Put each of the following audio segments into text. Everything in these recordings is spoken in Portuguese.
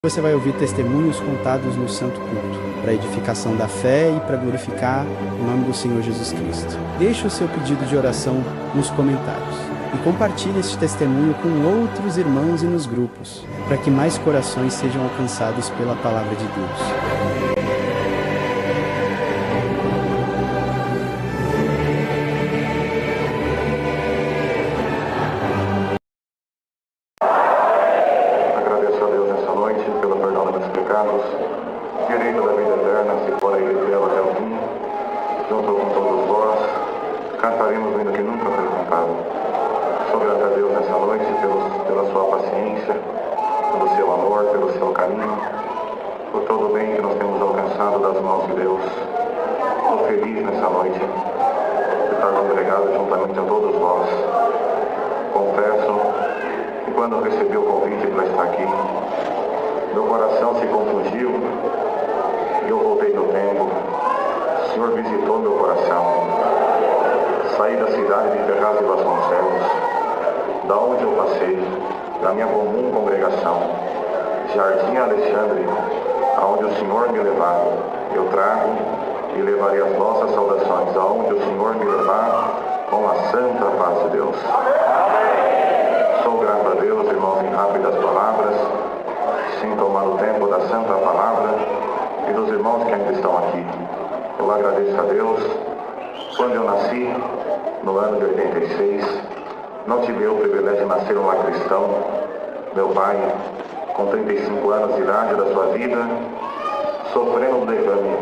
Você vai ouvir testemunhos contados no Santo Culto, para edificação da fé e para glorificar o nome do Senhor Jesus Cristo. Deixe o seu pedido de oração nos comentários e compartilhe este testemunho com outros irmãos e nos grupos, para que mais corações sejam alcançados pela palavra de Deus. Direito da vida eterna, se for a igreja até o fim, junto com todos vós, cantaremos o hino que nunca foi cantado. Sou grato a Deus nessa noite pela sua paciência, pelo seu amor, pelo seu carinho, por todo o bem que nós temos alcançado das mãos de Deus. Estou feliz nessa noite de estar congregado juntamente a todos vós. Confesso que quando eu recebi o convite para estar aqui, meu coração se confundiu e eu voltei no tempo. O Senhor visitou meu coração. Saí da cidade de Ferraz de Vasconcelos, da onde eu passei, da minha comum congregação, Jardim Alexandre, aonde o Senhor me levar. Eu trago e levarei as nossas saudações, aonde o Senhor me levar, com a santa paz de Deus. Sou grato a Deus, irmãos, em rápidas palavras, sem tomar o tempo da santa palavra e dos irmãos que ainda estão aqui. Eu agradeço a Deus. Quando eu nasci, no ano de 86, não tive o privilégio de nascer um lar cristão. Meu pai, com 35 anos de idade da sua vida, sofrendo um derrame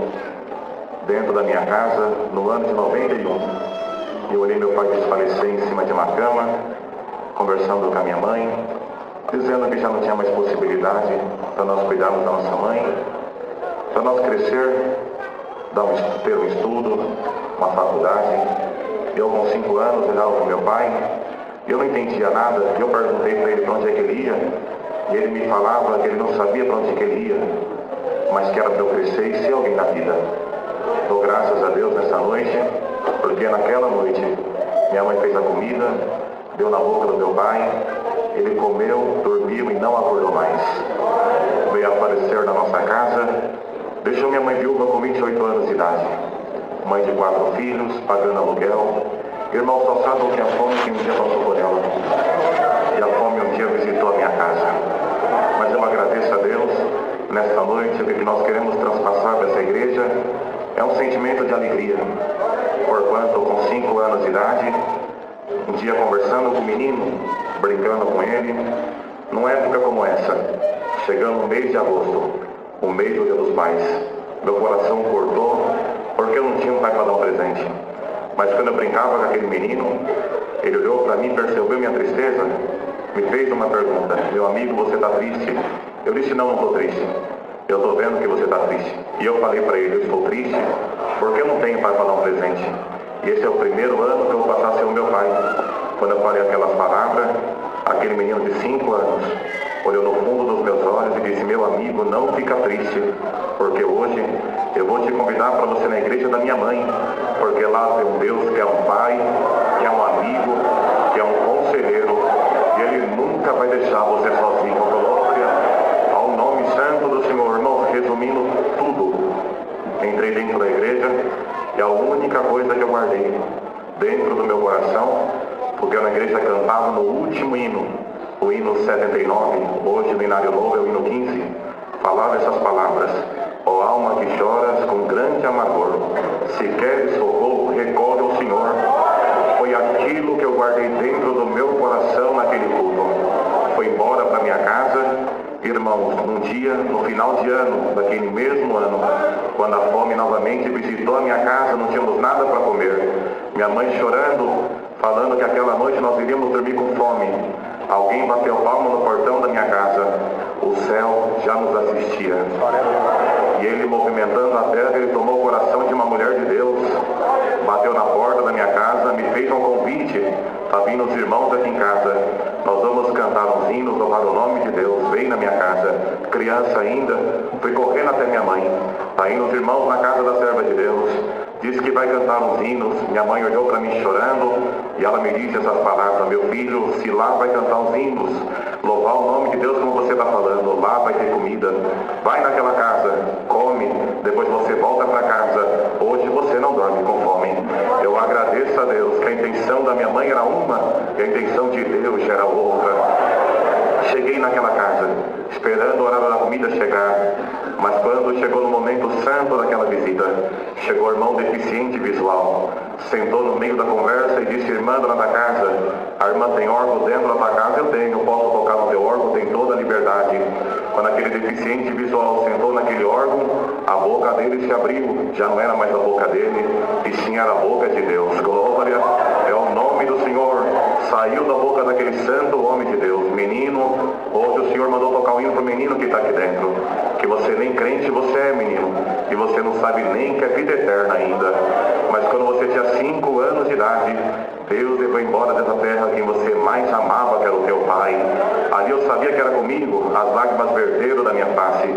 dentro da minha casa, no ano de 91. Eu olhei meu pai desfalecer em cima de uma cama, conversando com a minha mãe, dizendo que já não tinha mais possibilidade para nós cuidarmos da nossa mãe, para nós crescer, ter um estudo, uma faculdade. Eu com 5 anos olhava para o meu pai, eu não entendia nada, e eu perguntei para ele para onde é que ele ia, e ele me falava que ele não sabia para onde é que ele ia, mas que era para eu crescer e ser alguém na vida. Dou graças a Deus nessa noite, porque naquela noite minha mãe fez a comida, deu na boca do meu pai, ele comeu, dormiu e não acordou mais. Veio aparecer na nossa casa, deixou minha mãe viúva com 28 anos de idade. Mãe de 4 filhos, pagando aluguel. Irmãos só sabem que a fome que um dia passou por ela. E a fome um dia visitou a minha casa. Mas eu agradeço a Deus, nesta noite, o que nós queremos transpassar dessa igreja é um sentimento de alegria. Porquanto, com 5 anos de idade, um dia conversando com o menino, brincando com ele, numa época como essa, chegando no mês de agosto, o mês do Dia dos Pais, meu coração cortou, porque eu não tinha um pai para dar um presente. Mas quando eu brincava com aquele menino, ele olhou para mim, percebeu minha tristeza, me fez uma pergunta: meu amigo, você está triste? Eu disse: não estou triste, eu estou vendo que você está triste. E eu falei para ele: eu estou triste porque eu não tenho pai para dar um presente. E esse é o primeiro ano que eu vou passar a ser o meu pai. Quando eu falei aquelas palavras, aquele menino de 5 anos olhou no fundo dos meus olhos e disse: meu amigo, não fica triste, porque hoje eu vou te convidar para você na igreja da minha mãe, porque lá tem um Deus que é um pai, que é um amigo, que é um conselheiro, e ele nunca vai deixar você sozinho. Glória ao nome santo do Senhor. Irmão, resumindo tudo, entrei dentro da igreja e a única coisa que eu guardei dentro do meu coração, porque eu na igreja cantava no último hino, o hino 79, hoje no Inário Novo é o hino 15, falava essas palavras: ó alma que choras com grande amargor, se queres socorro, recorre ao Senhor. Foi aquilo que eu guardei dentro do meu coração naquele culto. Fui embora para minha casa, irmãos, um dia, no final de ano, daquele mesmo ano, quando a fome novamente visitou a minha casa, não tínhamos nada para comer. Minha mãe chorando, falando que aquela noite nós iríamos dormir com fome. Alguém bateu palma no portão da minha casa. O céu já nos assistia. E ele, movimentando a terra, ele tomou o coração de uma mulher de Deus, bateu na porta da minha casa, me fez um convite. Está vindo os irmãos aqui em casa, nós vamos cantar uns hinos, louvar o nome de Deus. Vem na minha casa. Criança ainda, fui correndo até minha mãe. Está indo os irmãos na casa da serva de Deus. Disse que vai cantar uns hinos. Minha mãe olhou para mim chorando e ela me disse essas palavras: meu filho, se lá vai cantar uns hinos, louvar o nome de Deus como você está falando. Lá vai ter comida. Vai naquela casa, come, depois você volta para casa. Hoje você não dorme com fome. Eu agradeço a Deus que a intenção da minha mãe era uma e a intenção de Deus era outra. Cheguei naquela casa, esperando o horário da comida chegar, mas quando chegou no momento santo daquela visita, chegou o irmão deficiente visual, sentou no meio da conversa e disse: irmã, dona da casa, a irmã tem órgão dentro da tua casa? Eu tenho, posso tocar no teu órgão, tem toda a liberdade. Quando aquele deficiente visual sentou naquele órgão, a boca dele se abriu, já não era mais a boca dele, e sim era a boca de Deus. Glória é o nome do Senhor. Saiu da boca daquele santo homem de Deus. Menino, hoje o Senhor mandou tocar o hino para o menino que está aqui dentro, que você nem crente você é, menino, e você não sabe nem que é vida eterna ainda, mas quando você tinha 5 anos de idade, Deus levou embora dessa terra quem você mais amava, que era o teu pai. Ali eu sabia que era comigo, as lágrimas verteram da minha face.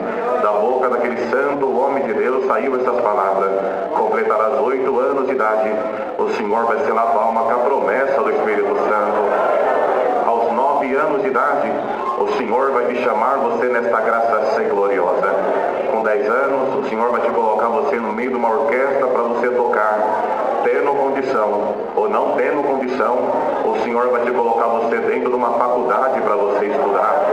Da boca daquele santo homem de Deus saiu essas palavras: completarás 8 anos de idade, o Senhor vai selar tua alma com a promessa do Espírito Santo. Aos 9 anos de idade, o Senhor vai te chamar você nesta graça gloriosa. Com 10 anos, o Senhor vai te colocar você no meio de uma orquestra para você tocar. Tendo condição ou não tendo condição, o Senhor vai te colocar você dentro de uma faculdade para você estudar.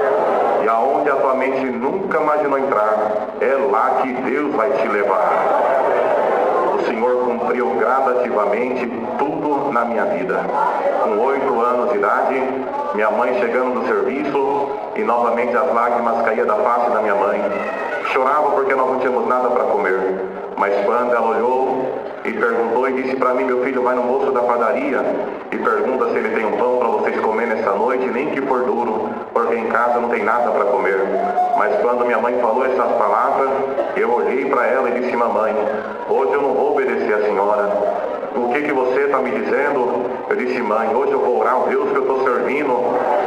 E aonde a tua mente nunca imaginou entrar, é lá que Deus vai te levar. O Senhor cumpriu gradativamente tudo na minha vida. Com 8 anos de idade, minha mãe chegando do serviço e novamente as lágrimas caíam da face da minha mãe. Chorava porque nós não tínhamos nada para comer. Mas quando ela olhou e perguntou e disse para mim: meu filho, vai no moço da padaria e pergunta se ele tem um pão para vocês comer nessa noite, nem que for duro, porque em casa não tem nada para comer. Mas quando minha mãe falou essas palavras, eu olhei para ela e disse: mamãe, hoje eu não vou obedecer a senhora. O que você está me dizendo? Eu disse: mãe, hoje eu vou orar ao Deus que eu estou servindo,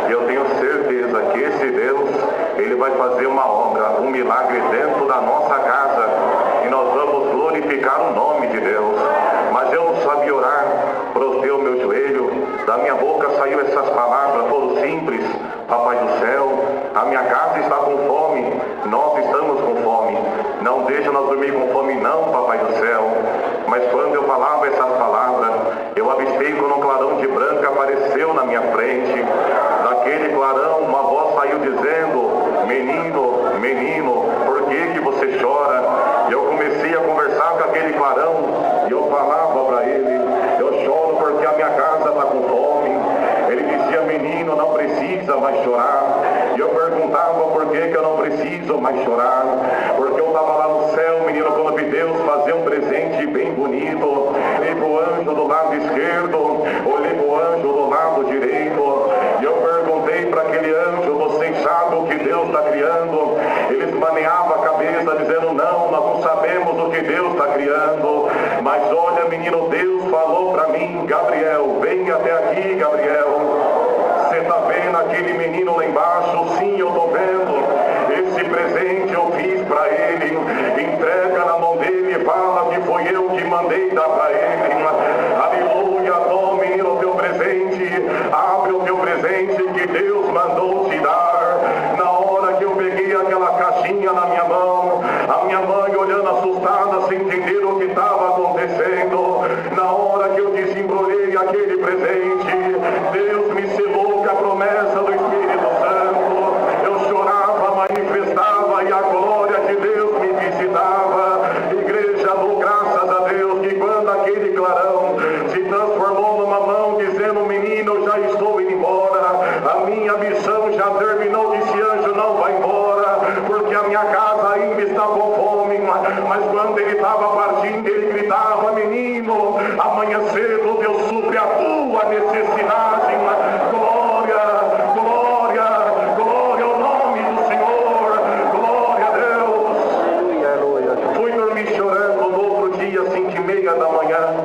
e eu tenho certeza que esse Deus, ele vai fazer uma obra, um milagre dentro da nossa casa, e nós vamos glorificar o nome de Deus. Mas eu não sabia orar, prostei o meu joelho, da minha boca saiu essas palavras, todo simples: Papai do céu, a minha casa está com fome, nós estamos com fome, não deixa nós dormir com fome não, Papai do céu. Mas quando eu falava essas palavras, eu avistei quando um clarão de branco apareceu na minha frente. Daquele clarão uma voz saiu dizendo: menino, menino, por que você chora? E eu comecei a conversar com aquele clarão e eu falava para ele: eu choro porque a minha casa está com fome. Ele dizia: menino, não precisa mais chorar. E eu perguntava por que eu não preciso mais chorar. Porque eu estava lá no céu, menino, quando vi Deus fazer um presente bem bonito. Olhei para o anjo do lado esquerdo, olhei para o anjo do lado direito, e eu perguntei para aquele anjo: vocês sabem o que Deus está criando? Eles maneavam a cabeça dizendo: não, nós não sabemos o que Deus está criando. Mas olha, menino, Deus falou para mim: Gabriel, vem até aqui, Gabriel. Você está vendo aquele menino lá embaixo? Sim, eu estou vendo. Esse presente eu fiz para ele. Entrega na mão dele e fala que foi eu que mandei dar para ele. Aleluia, toma, menino, o teu presente. Abre o teu presente que Deus mandou te dar. Na hora que eu peguei aquela caixinha na minha mão, a minha mãe olhando assustada, sem entender o que estava acontecendo. Na hora que eu desembrulhei aquele presente, Deus me selou com a promessa do Espírito Santo. Eu chorava, manifestava, e a glória de Deus me visitava. Igreja, dou graças a Deus que quando aquele clarão se transformou numa mão dizendo: menino, eu já estou indo embora, a minha missão já terminou, disse anjo, não vai embora, porque a minha casa ainda está com fome. Mas quando ele estava partindo, ele gritava: menino, amanhã cedo Deus supre a tua necessidade. Glória, glória, glória ao nome do Senhor, glória a Deus. Fui dormir chorando no outro dia, 5h30 da manhã,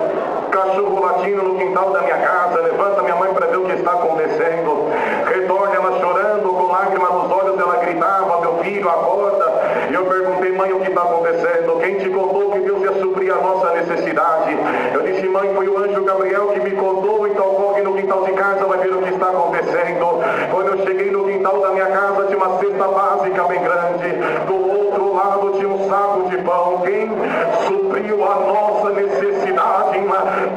cachorro latindo no quintal da minha casa. Levanta minha mãe para ver o que está acontecendo. Retorna ela chorando, com lágrimas nos olhos, ela gritava: meu filho, acorda. E eu perguntei: mãe, o que está acontecendo? Quem te contou que Deus ia suprir a nossa necessidade? Eu disse: mãe, foi o anjo Gabriel que me contou, e tal qual que no quintal de casa vai ver o que está acontecendo. Quando eu cheguei no quintal da minha casa, tinha uma cesta básica bem grande. Do outro lado tinha um saco de pão. Quem supriu a nossa necessidade?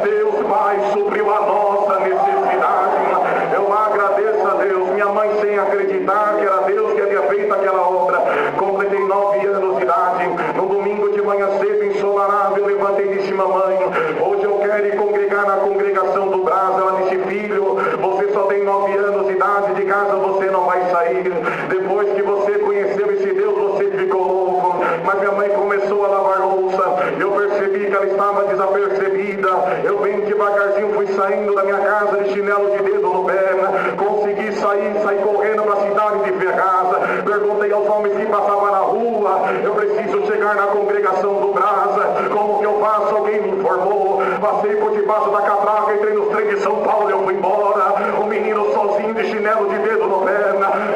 Deus Pai supriu a nossa necessidade. Eu agradeço a Deus. Minha mãe, sem acreditar que era Deus que havia feito aquela obra, completei 9 anos de idade. No domingo de manhã cedo, ensolarado, eu levantei e disse: mamãe, hoje eu quero ir congregar na congregação do Brás. Ela disse: filho, você só tem 9 anos de idade, de casa você não vai sair. Depois que você conheceu esse Deus, você ficou louco. Mas minha mãe começou a lavar louça. Eu percebi que ela estava desapercebida. Eu bem devagarzinho fui saindo da minha casa de chinelo de dedo no pé. Consegui sair correndo para a cidade de Ferraz. Perguntei aos homens que passavam na rua: eu preciso chegar na congregação do Brás. Como que eu faço? Alguém me informou. Passei por debaixo da catraca, entrei nos trens de São Paulo e eu fui embora. O menino sozinho de chinelo de dedo no pé.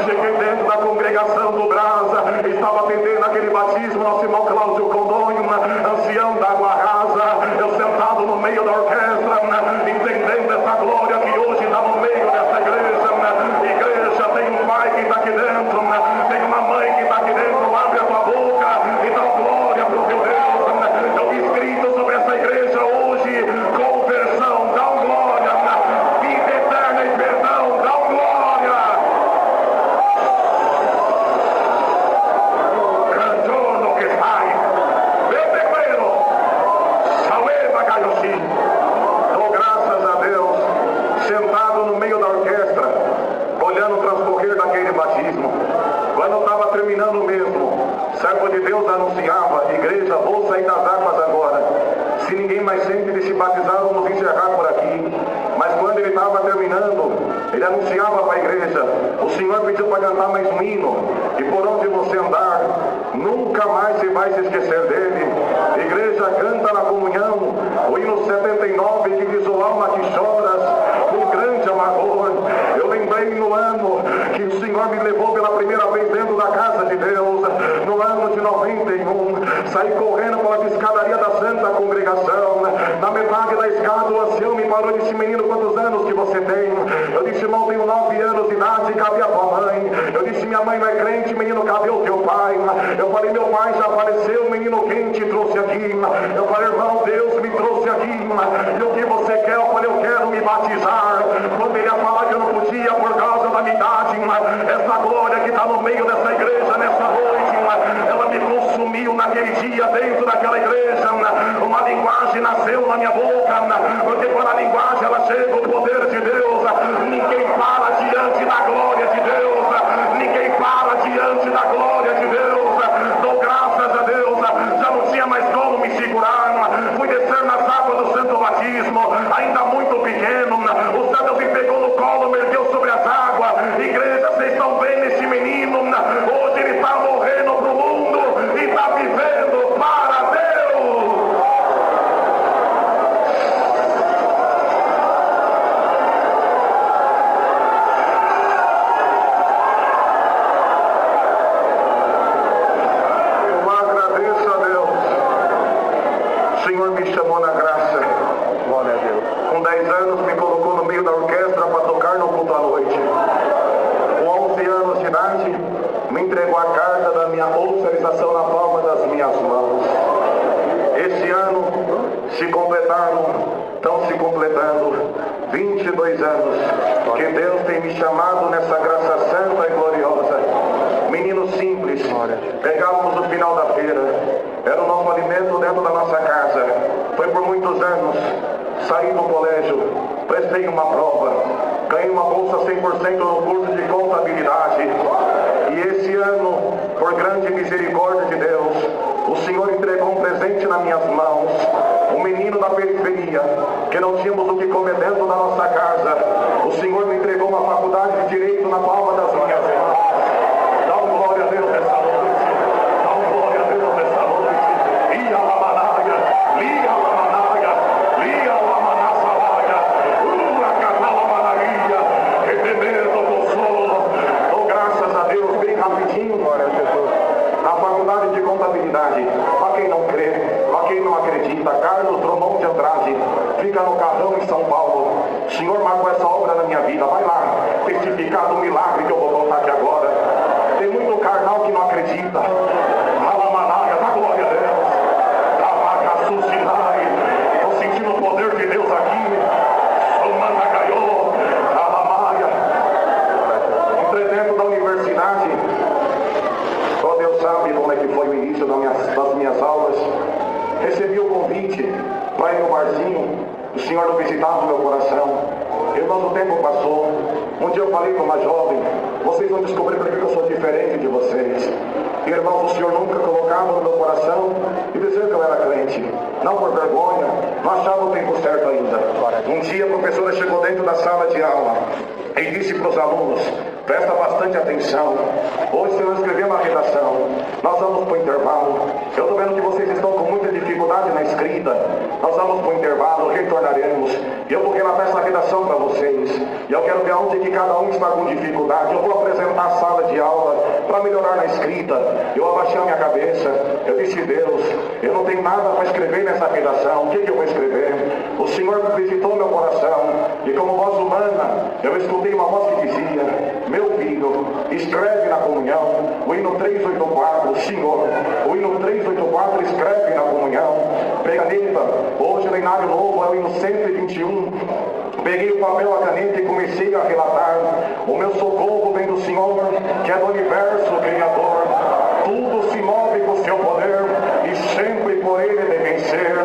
Cheguei dentro da congregação do Brás. Estava atendendo aquele batismo nosso irmão Cláudio Condônio, ancião da Água Rasa. Eu sentado no meio da orquestra, entendendo essa glória que hoje está no meio dessa igreja. Igreja, tem um pai que está aqui dentro, tem uma mãe que está aqui dentro. Abre a tua boca e dá glória para o teu Deus. Eu vi escrito sobre essa igreja hoje: conversão, dá glória, vida eterna e perdão, dá glória. Cantor que sai, Bebequeiro, Sauema Gaiosi. Dou graças a Deus, sentado no meio da orquestra, olhando o transcorrer daquele batismo. Quando eu estava terminando mesmo, servo de Deus anunciava: igreja, vou sair das águas agora. Se ninguém mais sente de se batizar, vamos encerrar por aqui. Mas quando ele estava terminando, ele anunciava para a igreja: o Senhor pediu para cantar mais um hino, e por onde você andar, nunca mais se vai se esquecer dele. Igreja, canta na comunhão o hino 79, que diz: o alma que choras, com grande amargor. Eu lembrei no ano que o Senhor me levou pela primeira vez dentro da casa de Deus, no ano de 91, saí correndo pela escadaria da Santa Congregação. Na metade da escada, o ancião me parou e disse: menino, quantos anos que você tem? Eu disse: irmão, tenho 9 anos de idade. Cadê a tua mãe? Eu disse: minha mãe não é crente. Menino, cadê o teu pai? Eu falei: meu pai já faleceu. Menino, quem te trouxe aqui? Eu falei: irmão, Deus me trouxe aqui. E o que você quer? Eu falei: eu quero me batizar. Quando ele ia falar que eu não podia por causa da minha idade, essa glória que está no meio dessa igreja nessa noite, ela me consumiu naquele dia dentro daquela igreja. Uma linguagem nasceu na minha boca, porque quando a linguagem ela chega, o poder de Deus, ninguém para diante da glória de Deus, ninguém para diante da glória de Deus. Dou graças a Deus, já não tinha mais como me segurar. Fui descer nas águas do santo batismo, ainda muito pequeno. O céu me pegou no colo, me ergueu sobre as águas. Igreja, vocês estão vendo esse menino? Hoje ele está morrendo pro mundo e está vivendo para Deus. Eu agradeço a Deus. O Senhor me chamou na graça. Glória a Deus. Com 10 anos me colocou no meio da orquestra para tocar no culto à noite. Com 11 anos de idade, me entregou a carta da minha oficialização na palma das minhas mãos. Esse ano estão se completando 22 anos que Deus tem me chamado nessa graça santa e gloriosa. Menino simples, pegávamos no final da feira, era o nosso alimento dentro da nossa casa. Foi por muitos anos, saí do colégio, prestei uma prova, ganhei uma bolsa 100% no curso de contabilidade. E esse ano, por grande misericórdia de Deus, o Senhor entregou um presente nas minhas mãos. Um menino da periferia, que não tínhamos o que comer dentro da nossa casa. O Senhor me entregou uma faculdade de Direito na palma das minhas mãos. Dá um glória a Deus nessa noite. Dá um glória a Deus nessa noite. Ia Lamanaia, Lia Lamanaia, Lia Lamanasalaia, Cavala Retemendo o consolo. Dou graças a Deus, bem rapidinho, glória a Jesus. Na faculdade faculdade de contabilidade. Para quem não crê, para quem não acredita, Carlos Drummond de Andrade, fica no Carrão em São Paulo. O Senhor marcou essa obra na minha vida. Vai lá, testificar do milagre que eu vou contar aqui agora. Tem muito carnal que não acredita. Alamanaia, dá glória a Deus. Abacassucinai. Estou sentindo o poder de Deus aqui. Sumanagaiô. Alamaia. Entretanto, da universidade, só Deus sabe como é que foi o início das minhas aulas. Recebi o convite para ir no barzinho. O Senhor não visitava o meu coração. Irmãos, o tempo passou. Um dia eu falei para uma jovem: vocês vão descobrir porque eu sou diferente de vocês. Irmãos, o Senhor nunca colocava no meu coração e dizer que eu era crente. Não por vergonha, não achava o tempo certo ainda. Um dia a professora chegou dentro da sala de aula e disse para os alunos: presta bastante atenção. Hoje você vai escrever uma redação. Nós vamos para o intervalo. Eu estou vendo que vocês estão com muita dificuldade na escrita. Nós vamos para o intervalo, retornaremos. E eu vou relatar essa redação para vocês. E eu quero ver onde que cada um está com dificuldade. Eu vou apresentar a sala de aula para melhorar na escrita. Eu abaixei a minha cabeça. Eu disse: Deus, eu não tenho nada para escrever nessa redação. O que eu vou escrever? O Senhor visitou meu coração. E como voz humana, eu escutei uma voz que dizia: meu filho, escreve na comunhão o hino 384, Senhor, o hino 384 escreve na comunhão. Pega a caneta, hoje no Inário Novo é o hino 121. Peguei o papel, a caneta e comecei a relatar: o meu socorro vem do Senhor, que é do universo criador. Tudo se move com seu poder e sempre por ele de vencer.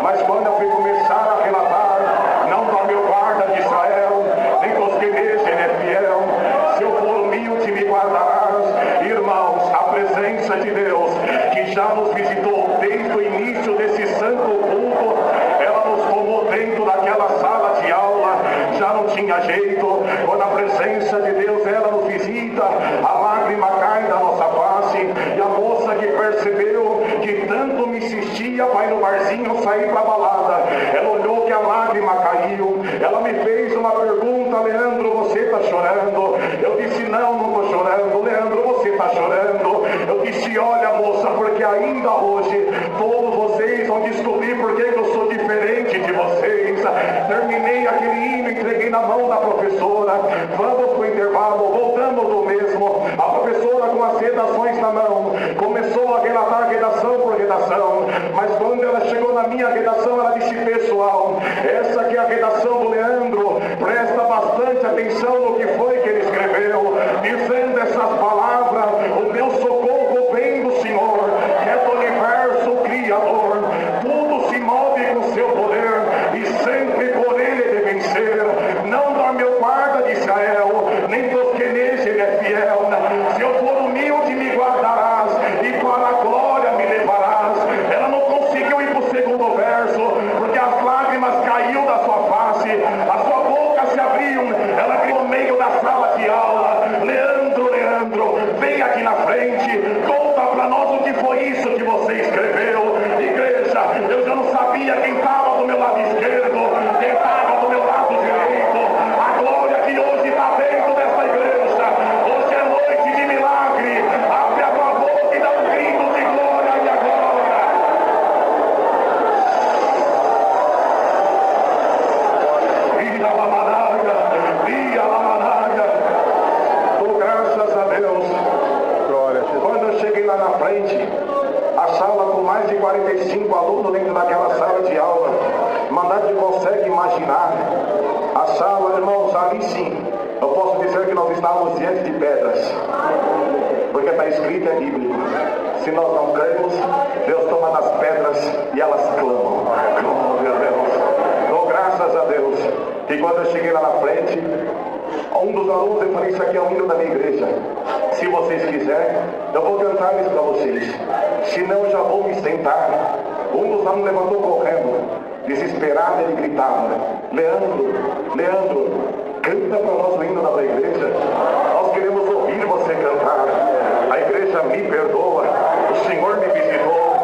Mas quando eu fui começar a relatar: não dormiu guarda de Israel, nem dos que nele é fiel. Se eu for humilde me guardarás. Irmãos, a presença de Deus, que já nos visitou desde o início desse santo culto, ela nos tomou dentro daquela sala de aula. Já não tinha jeito. Quando a presença de Deus ela nos visita, a lágrima cai da nossa face. E a moça que percebeu que tanto me insistia para ir no barzinho, sair para a balada, ela olhou que a lágrima caiu. Ela me fez uma pergunta: Leandro, você está chorando? Eu disse: não estou chorando. Leandro, você está chorando? Eu disse: olha, moça, porque ainda hoje todos vocês vão descobrir por que eu sou diferente de vocês. Terminei aquele hino, entreguei na mão da professora. Vamos para o intervalo, voltamos do mesmo. A professora, com as redações na mão, começou a relatar redação por redação. Mas quando ela chegou na minha redação, ela disse: pessoal, essa aqui é a redação do Leandro. Presta bastante atenção no que foi que ele escreveu, dizendo essas palavras: o meu socorro vem do Senhor, que é do universo criador. Tudo se move com seu poder e sempre por ele de vencer. Não dorme o guarda de Israel, nem dos que nele ele é fiel. Se eu for humilde me guardarás, e para a glória me levarás. Ela não conseguiu ir para o segundo verso, porque as lágrimas caiu da sua face, a sua boca se abriu, ela gritou no meio da sala de aula: Leandro, Leandro, vem aqui na frente, conta para nós o que foi isso que você escreveu. Igreja, eu já não sabia quem estava do meu lado esquerdo, quem estava do meu lado direito. A glória que hoje está dentro dessa igreja, hoje é noite de milagre. Abre a tua boca e dá um grito de glória e agora. Via la maraga, dou graças a Deus. Quando eu cheguei lá na frente, a sala com mais de 45 alunos dentro daquela sala de aula, Mandade consegue imaginar a sala, irmãos, ali sim, eu posso dizer que nós estávamos diante de pedras, porque está escrito, é bíblico: se nós não cremos, Deus toma das pedras e elas clamam. Glória a Deus. Dou graças a Deus. E quando eu cheguei lá na frente, um dos alunos, eu falei: isso aqui é o hino da minha igreja. Se vocês quiserem, eu vou cantar isso para vocês. Se não, eu já vou me sentar. Um dos alunos levantou correndo, desesperado, ele gritava: Leandro, Leandro, canta para nós o hino da tua igreja. Nós queremos ouvir você cantar. A igreja me perdoa, o Senhor me visitou.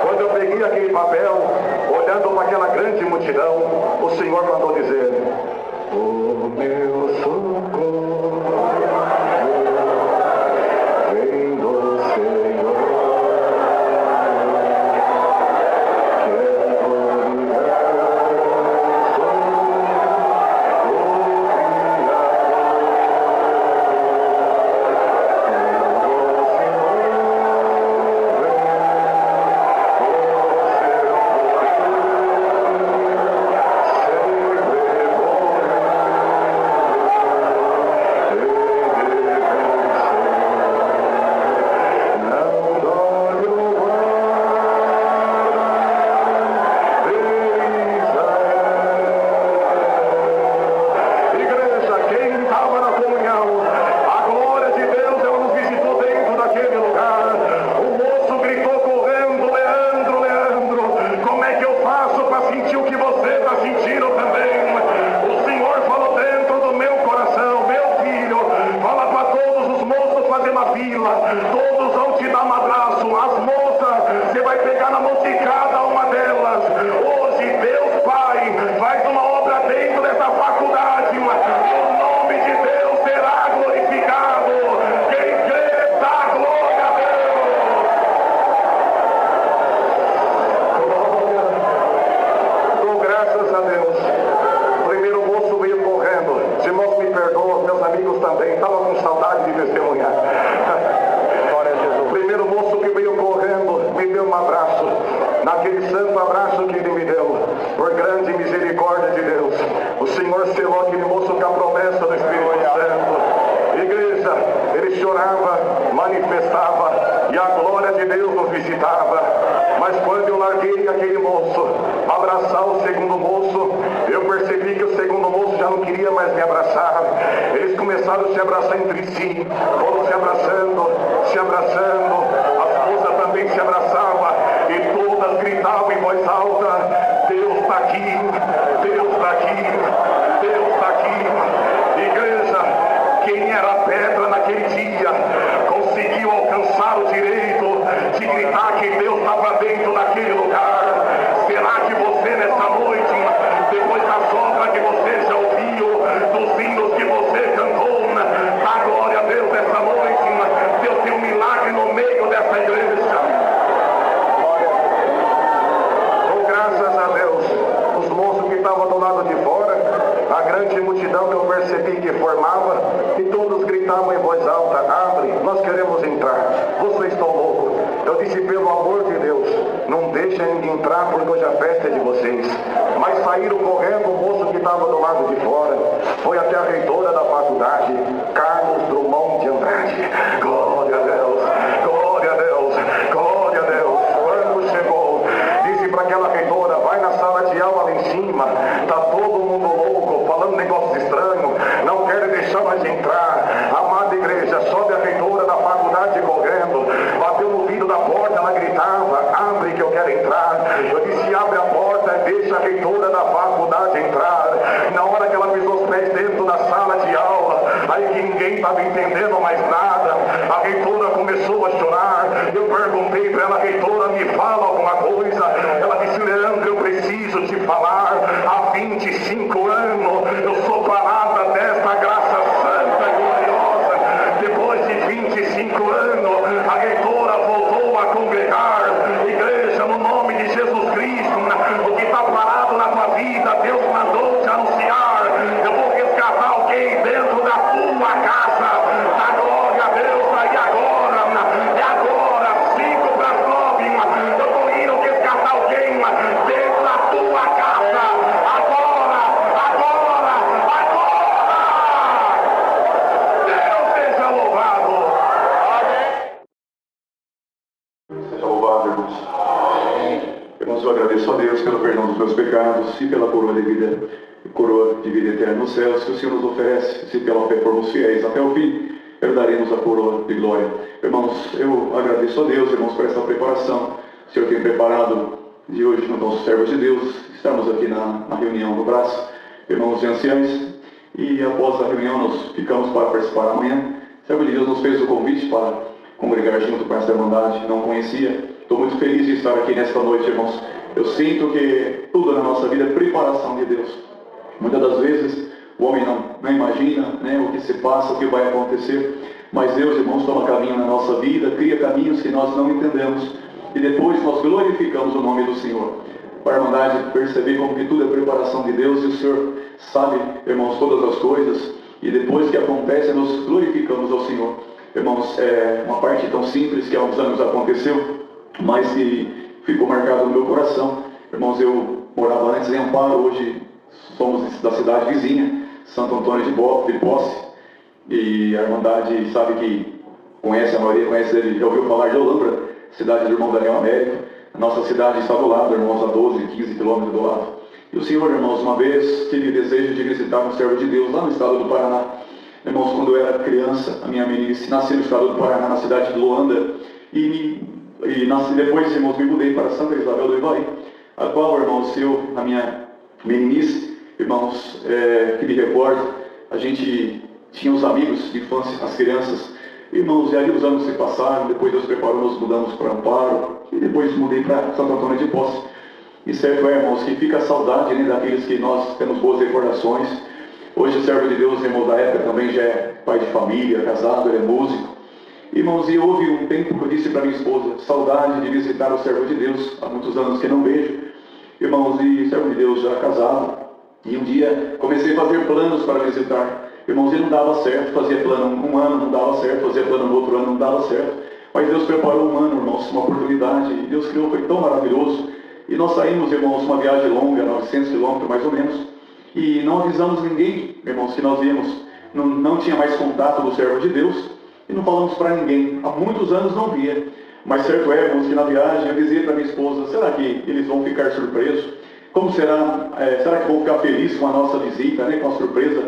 Quando eu peguei aquele papel, olhando para aquela grande multidão, o Senhor mandou dizer: o meu socorro vem do Senhor. as moças, você vai pegar na mão de cada uma delas. Hoje, Deus Pai faz uma obra dentro dessa faculdade. O nome de Deus será glorificado. Quem crê, dá glória a Deus. Dou graças a Deus. O primeiro moço veio correndo. Os irmãos me perdoam, meus amigos também. Estava com saudade de testemunhar. O primeiro moço que veio correndo me deu um abraço. Naquele santo abraço que ele me deu, por grande misericórdia de Deus, o Senhor selou aquele moço com a promessa do Espírito Santo. Igreja, ele chorava, manifestava, e a glória de Deus nos visitava. Mas quando eu larguei aquele moço, abraçar o segundo moço, eu percebi que o segundo moço já não queria mais me abraçar. Eles começaram a se abraçar entre si, todos se abraçando, a esposa também se abraçava, e todas gritavam em voz alta: Deus está aqui, Deus está aqui, Deus está aqui. Igreja, quem era pedra naquele dia conseguiu alcançar o direito de gritar que Deus estava dentro daquele lugar. Será que você nessa noite, depois das obras que você já ouviu, dos hinos que você cantou, dá glória a Deus nessa noite? Deus tem um milagre no meio dessa igreja. Dou graças a Deus. Os moços que estavam do lado de fora, a grande multidão que eu percebi que formava, e todos gritavam em voz alta: abre, nós queremos entrar, vocês estão loucos. Eu disse: pelo amor de Deus, não deixa ninguém entrar, porque hoje a festa é de vocês. Mas saíram correndo. O moço que estava do lado de fora foi até a reitora da faculdade, Carlos Drummond de Andrade. Glória a Deus, glória a Deus, glória a Deus. Quando chegou, disse para aquela reitora: vai na sala de aula lá em cima, está todo mundo louco, falando negócios estranhos, não querem deixar mais entrar. Amada igreja, sobe a reitora da faculdade correndo, bateu no vidro da porta, ela gritava: abre que eu quero entrar. Eu disse: abre a porta e deixa a reitora da faculdade entrar. Na hora que ela pisou os pés dentro da sala de aula, aí que ninguém estava entendendo mais nada, a reitora começou a chorar. Eu perguntei para ela: reitora, me fala alguma coisa. Ela disse: Leandro, eu preciso te falar. Há 25 anos eu sou parada desta graça santa e gloriosa. Depois de 25 anos, a reitora voltou a congregar. Igreja, no nome de Jesus Cristo, o que está parado na tua vida, Deus mandou te anunciar. Eu vou resgatar alguém dentro da tua casa. Da glória a Deus. E agora, 5 para as 9, eu estou indo resgatar alguém dentro da tua casa. Agora! Deus seja louvado. Seja louvado, irmãos. Irmãos, eu agradeço a Deus pelo perdão dos meus pecados e pela coroa de vida eterna nos céus que o Senhor nos oferece. Se pela fé formos fiéis até o fim, herdaremos a coroa de glória. Irmãos, eu agradeço a Deus, irmãos, por essa preparação. O Senhor tem preparado de hoje nos nossos servos de Deus. Estamos aqui na reunião no braço, irmãos e anciães, e após a reunião nós ficamos para participar amanhã. O servo de Deus nos fez o convite para congregar junto com essa irmandade. Não conhecia. Estou muito feliz de estar aqui nesta noite, irmãos. Eu sinto que tudo na nossa vida é preparação de Deus. Muitas das vezes o homem não imagina, o que se passa, o que vai acontecer. Mas Deus, irmãos, toma caminho na nossa vida, cria caminhos que nós não entendemos. E depois nós glorificamos o nome do Senhor. Para a irmandade perceber como que tudo é preparação de Deus. E o Senhor sabe, irmãos, todas as coisas. E depois que acontece, nós glorificamos ao Senhor. Irmãos, é uma parte tão simples que há uns anos aconteceu, mas que ficou marcado no meu coração. Irmãos, eu morava antes em Amparo, hoje somos da cidade vizinha, Santo Antônio de Posse, e a irmandade sabe que conhece, a maioria conhece ele, já ouviu falar de Olambra, cidade do irmão Daniel Américo. A nossa cidade está do lado, irmãos, a 12, 15 quilômetros do lado. E o Senhor, irmãos, uma vez tive desejo de visitar um servo de Deus lá no estado do Paraná. Irmãos, quando eu era criança, a minha meninice nasceu no estado do Paraná, na cidade de Luanda, e depois, irmãos, me mudei para Santa Isabel do Ivaí, a qual, irmãos, a minha meninice, irmãos, que me recordo, a gente tinha os amigos de infância, as crianças, Irmãos, e ali os anos se passaram, depois Deus preparou, nós mudamos para Amparo, e depois mudei para Santo Antônio de Posse. E certo é, irmãos, que fica a saudade, né, daqueles que nós temos boas recordações. Hoje o servo de Deus, irmão da época, também já é pai de família, casado, ele é músico. Irmãos, e houve um tempo que eu disse para minha esposa, saudade de visitar o servo de Deus, há muitos anos que não vejo. Irmãos, e servo de Deus já casado, e um dia comecei a fazer planos para visitar. Irmãos, e não dava certo, fazia plano um ano, não dava certo, fazia plano no outro ano, não dava certo. Mas Deus preparou um ano, irmãos, uma oportunidade, e Deus criou, foi tão maravilhoso. E nós saímos, irmãos, uma viagem longa, 900 quilômetros mais ou menos, e não avisamos ninguém, irmãos, que nós íamos. Não tinha mais contato do servo de Deus, e não falamos para ninguém. Há muitos anos não via. Mas certo é, irmãos, que na viagem eu dizia para minha esposa, será que eles vão ficar surpresos? Como será? Será que vão ficar felizes com a nossa visita, né, com a surpresa?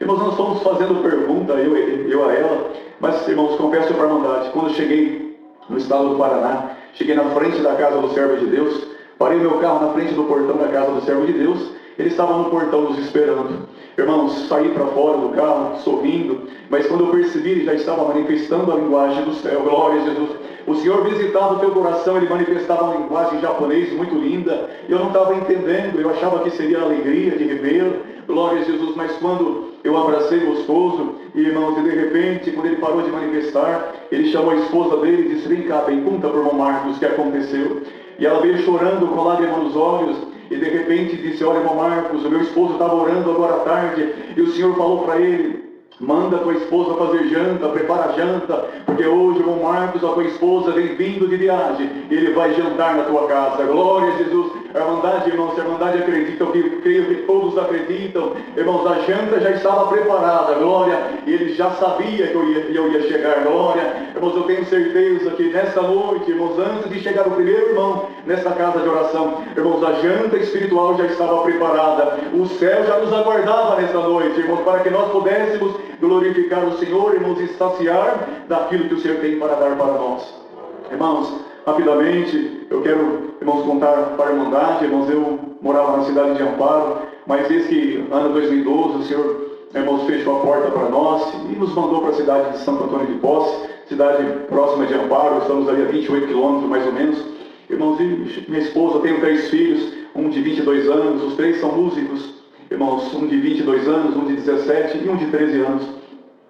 Irmãos, nós fomos fazendo pergunta, eu a ela, mas, irmãos, confesso para a irmandade, quando eu cheguei no estado do Paraná, cheguei na frente da casa do servo de Deus, parei o meu carro na frente do portão da casa do servo de Deus, eles estavam no portão nos esperando. Irmãos, saí para fora do carro, sorrindo, mas quando eu percebi, ele já estava manifestando a linguagem do céu. Glória a Jesus. O Senhor visitava o teu coração, ele manifestava uma linguagem japonês muito linda. Eu não estava entendendo, eu achava que seria a alegria de revê-lo. Glória a Jesus, mas quando eu abracei o esposo, irmãos, e de repente, quando ele parou de manifestar, ele chamou a esposa dele e disse, vem cá, bem, conta para o irmão Marcos o que aconteceu. E ela veio chorando com lágrimas nos olhos, e de repente disse, olha, irmão Marcos, o meu esposo estava orando agora à tarde, e o Senhor falou para ele, manda a tua esposa fazer janta, prepara a janta, porque hoje, irmão Marcos, a tua esposa vem vindo de viagem, e ele vai jantar na tua casa. Glória a Jesus. A irmandade, irmãos, a irmandade acredita, eu creio que todos acreditam. Irmãos, a janta já estava preparada, glória, e ele já sabia que eu ia chegar, glória. Irmãos, eu tenho certeza que nesta noite, irmãos, antes de chegar o primeiro irmão nesta casa de oração, irmãos, a janta espiritual já estava preparada. O céu já nos aguardava nesta noite, irmãos, para que nós pudéssemos glorificar o Senhor, irmãos, e saciar daquilo que o Senhor tem para dar para nós. Irmãos, rapidamente, eu quero, irmãos, contar para a irmandade. Irmãos, eu morava na cidade de Amparo, mas desde que ano 2012 o Senhor, irmãos, fechou a porta para nós e nos mandou para a cidade de Santo Antônio de Posse, cidade próxima de Amparo. Estamos ali a 28 quilômetros mais ou menos. Irmãos, e minha esposa, eu tenho 3 filhos, um de 22 anos, os 3 são músicos. Irmãos, um de 22 anos, um de 17 e um de 13 anos.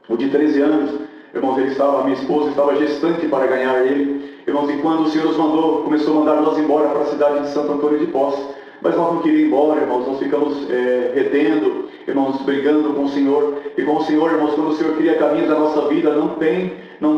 O de 13 anos, irmãos, minha esposa estava gestante para ganhar ele. Irmãos, e quando o Senhor nos mandou, começou a mandar nós embora para a cidade de Santo Antônio de Posse. Mas nós não queríamos ir embora, irmãos, nós ficamos retendo, irmãos, brigando com o Senhor. E com o Senhor, irmãos, quando o Senhor cria caminhos da nossa vida, não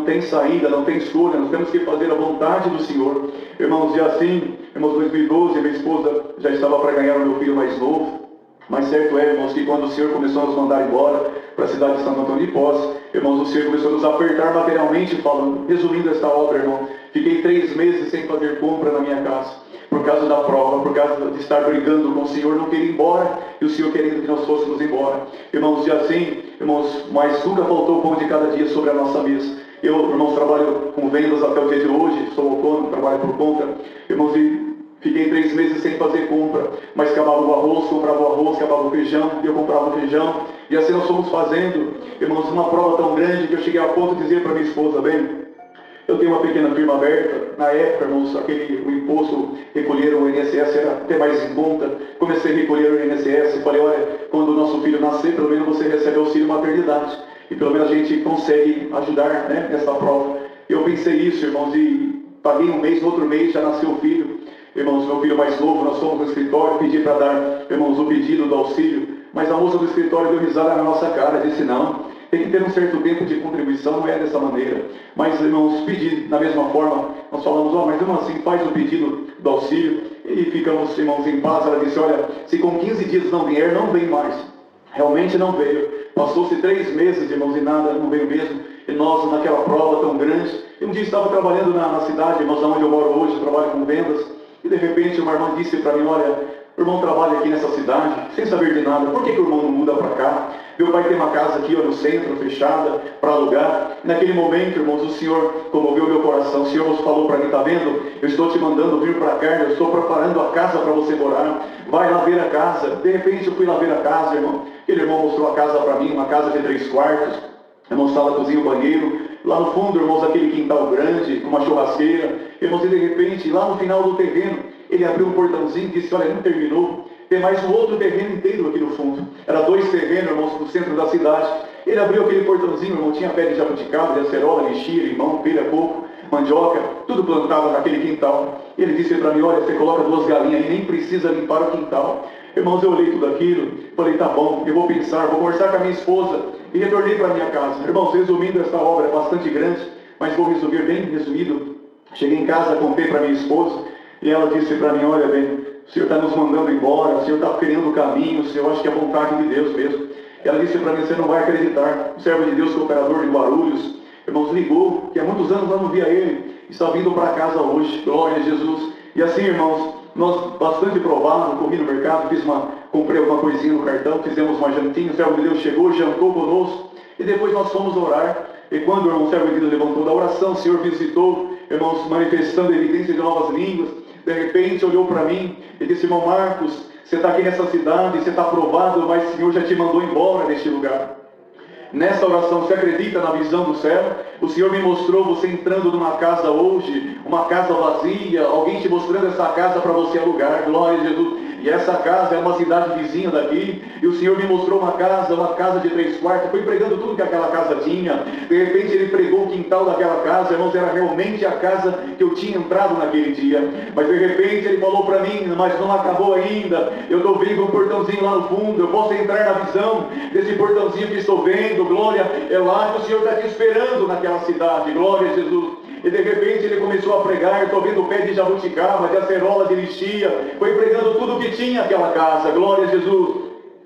tem saída, não tem escolha, nós temos que fazer a vontade do Senhor. Irmãos, e assim, irmãos, 2012, minha esposa já estava para ganhar o meu filho mais novo. Mas certo é, irmãos, que quando o Senhor começou a nos mandar embora para a cidade de Santo Antônio de Posse, irmãos, o Senhor começou a nos apertar materialmente, falando, resumindo esta obra, irmão, fiquei 3 meses sem fazer compra na minha casa, por causa da prova, por causa de estar brigando com o Senhor, não queria ir embora, e o Senhor querendo que nós fôssemos embora. Irmãos, e assim, irmãos, mas nunca faltou o pão de cada dia sobre a nossa mesa. Eu, irmãos, trabalho com vendas até o dia de hoje, sou autônomo, trabalho por conta, irmãos, e fiquei 3 meses sem fazer compra, mas acabava o arroz, comprava o arroz, acabava o feijão, eu comprava o feijão, e assim nós fomos fazendo, irmãos, uma prova tão grande que eu cheguei a ponto de dizer para minha esposa, bem, eu tenho uma pequena firma aberta, na época, irmãos, o imposto recolher o INSS era até mais em conta, comecei a recolher o INSS, falei, olha, quando o nosso filho nascer, pelo menos você recebe auxílio maternidade, e pelo menos a gente consegue ajudar, né, nessa prova. Eu pensei isso, irmãos, e paguei um mês, no outro mês já nasceu o filho. Irmãos, meu filho mais novo, nós fomos no escritório, pedi para dar, irmãos, o pedido do auxílio, mas a moça do escritório deu risada na nossa cara, disse não, tem que ter um certo tempo de contribuição, não é dessa maneira. Mas, irmãos, pedi da mesma forma, nós falamos, mas mesmo assim, faz o pedido do auxílio, e ficamos, irmãos, em paz. Ela disse, olha, se com 15 dias não vier, não vem mais. Realmente não veio. Passou-se 3 meses, irmãos, e nada, não veio mesmo. E nós, naquela prova tão grande, e um dia estava trabalhando na cidade, irmãos, onde eu moro hoje, trabalho com vendas, e de repente uma irmã disse para mim, olha, o irmão trabalha aqui nessa cidade, sem saber de nada, por que o irmão não muda para cá? Meu pai tem uma casa aqui no centro, fechada, para alugar. E naquele momento, irmãos, o Senhor comoveu meu coração, o Senhor nos falou para mim, está vendo? Eu estou te mandando vir para cá, eu estou preparando a casa para você morar, vai lá ver a casa. De repente eu fui lá ver a casa, irmão, aquele irmão mostrou a casa para mim, uma casa de 3 quartos, irmão, sala, cozinha, banheiro, lá no fundo, irmãos, aquele quintal grande, com uma churrasqueira. Irmãos, e de repente, lá no final do terreno, ele abriu um portãozinho e disse, olha, não terminou. Tem mais um outro terreno inteiro aqui no fundo. Era 2 terrenos, irmãos, no centro da cidade. Ele abriu aquele portãozinho, irmão, tinha pé de jabuticaba, de acerola, lixia, limão, pera, coco, mandioca, tudo plantado naquele quintal. Ele disse para mim, olha, você coloca 2 galinhas aí, nem precisa limpar o quintal. Irmãos, eu olhei tudo aquilo, falei, tá bom, eu vou pensar, vou conversar com a minha esposa, e retornei para minha casa. Irmãos, resumindo, essa obra é bastante grande, mas vou resumir bem resumido. Cheguei em casa, contei para minha esposa, e ela disse para mim, olha bem, o Senhor está nos mandando embora, o Senhor está criando o caminho, o Senhor acha que é a vontade de Deus mesmo. Ela disse para mim, você não vai acreditar, o servo de Deus, cooperador de Guarulhos, irmãos, ligou, que há muitos anos eu não via ele, está vindo para casa hoje, glória a Jesus. E assim, irmãos, nós, bastante provável, corri no mercado, comprei alguma coisinha no cartão, fizemos uma jantinha, o servo de Deus chegou, jantou conosco, e depois nós fomos orar. E quando o irmão servo de Deus levantou da oração, o Senhor visitou, irmãos, manifestando evidência de novas línguas. De repente olhou para mim e disse, irmão Marcos, você está aqui nessa cidade, você está aprovado, mas o Senhor já te mandou embora deste lugar. Nessa oração, você acredita na visão do céu? O Senhor me mostrou você entrando numa casa hoje, uma casa vazia, alguém te mostrando essa casa para você alugar, glória a Jesus. E essa casa é uma cidade vizinha daqui, e o Senhor me mostrou uma casa de 3 quartos, foi pregando tudo que aquela casa tinha. De repente ele pregou o quintal daquela casa, irmãos, era realmente a casa que eu tinha entrado naquele dia. Mas de repente ele falou para mim, mas não acabou ainda, eu estou vendo um portãozinho lá no fundo, eu posso entrar na visão desse portãozinho que estou vendo, glória, é lá que o Senhor está te esperando naquela cidade, glória a Jesus. E de repente ele começou a pregar, estou vendo o pé de jabuticaba, de acerola, de lixia, foi pregando tudo o que tinha aquela casa, glória a Jesus.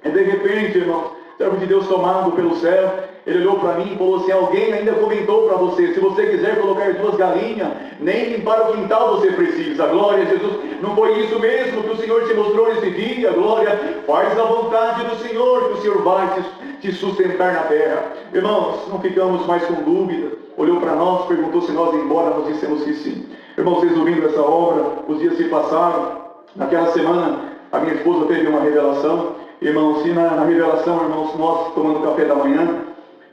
E de repente, irmão, servo de Deus tomado pelo céu, ele olhou para mim e falou assim, alguém ainda comentou para você, se você quiser colocar 2 galinhas, nem limpar o quintal você precisa, glória a Jesus. Não foi isso mesmo que o Senhor te mostrou nesse dia, glória, faz a vontade do Senhor, que o Senhor vai te sustentar na terra. Irmãos, não ficamos mais com dúvida. Olhou para nós, perguntou se nós ia embora, nós dissemos que sim. Irmãos, resumindo essa obra, os dias se passaram. Naquela semana, a minha esposa teve uma revelação. Irmãos, e na revelação, irmãos, nós tomando café da manhã,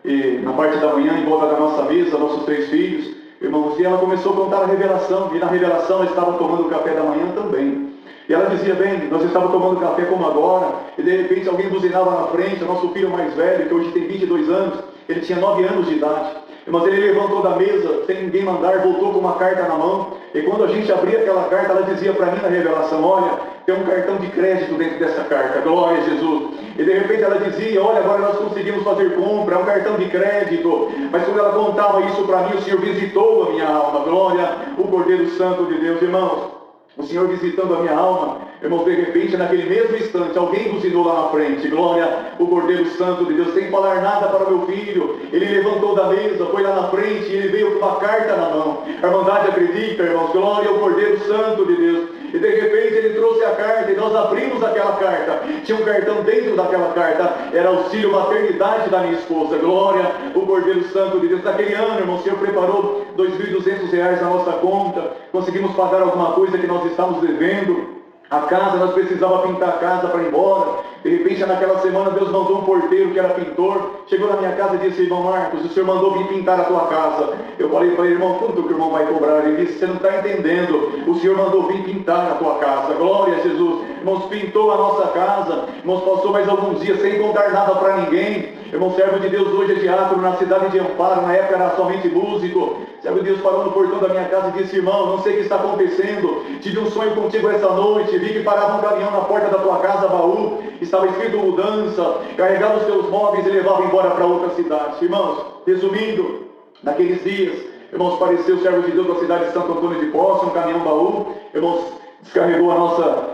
e na parte da manhã, em volta da nossa mesa, nossos 3 filhos, irmãos, e ela começou a contar a revelação, e na revelação ela estava tomando café da manhã também. E ela dizia, bem, nós estávamos tomando café como agora, e de repente alguém buzinava na frente, o nosso filho mais velho, que hoje tem 22 anos, ele tinha 9 anos de idade. Mas ele levantou da mesa, sem ninguém mandar, voltou com uma carta na mão, e quando a gente abria aquela carta, ela dizia para mim na revelação, olha, tem um cartão de crédito dentro dessa carta, glória a Jesus. E de repente ela dizia, olha, agora nós conseguimos fazer compra, é um cartão de crédito. Mas quando ela contava isso para mim, o Senhor visitou a minha alma, glória, o Cordeiro Santo de Deus, irmãos. O Senhor visitando a minha alma, irmãos, de repente, naquele mesmo instante, alguém buzinou lá na frente, glória, o Cordeiro Santo de Deus, sem falar nada para o meu filho, ele levantou da mesa, foi lá na frente, e ele veio com uma carta na mão. A Irmandade acredita, irmãos, glória ao Cordeiro Santo de Deus. E de repente ele trouxe a carta, e nós abrimos aquela carta, tinha um cartão dentro daquela carta, era auxílio maternidade da minha esposa, glória, o Cordeiro Santo de Deus. Naquele ano, irmão, o Senhor preparou R$2.200 na nossa conta, conseguimos pagar alguma coisa que nós estávamos devendo. A casa, nós precisávamos pintar a casa para ir embora. De repente, naquela semana, Deus mandou um porteiro que era pintor. Chegou na minha casa e disse, irmão Marcos, o Senhor mandou vir pintar a tua casa. Eu falei para ele, irmão, quanto que o irmão vai cobrar? Ele disse, você não está entendendo. O Senhor mandou vir pintar a tua casa. Glória a Jesus. Irmãos, pintou a nossa casa. Irmãos, passou mais alguns dias sem contar nada para ninguém. Irmão, servo de Deus hoje é diácono na cidade de Amparo. Na época era somente músico. Servo de Deus parou no portão da minha casa e disse, irmão, não sei o que está acontecendo. Tive um sonho contigo essa noite. Vi que parava um caminhão na porta da tua casa, baú. Estava escrito mudança. Carregava os teus móveis e levava embora para outra cidade. Irmãos, resumindo, naqueles dias, irmãos, apareceu o servo de Deus da cidade de Santo Antônio de Posse, um caminhão baú. Irmãos, descarregou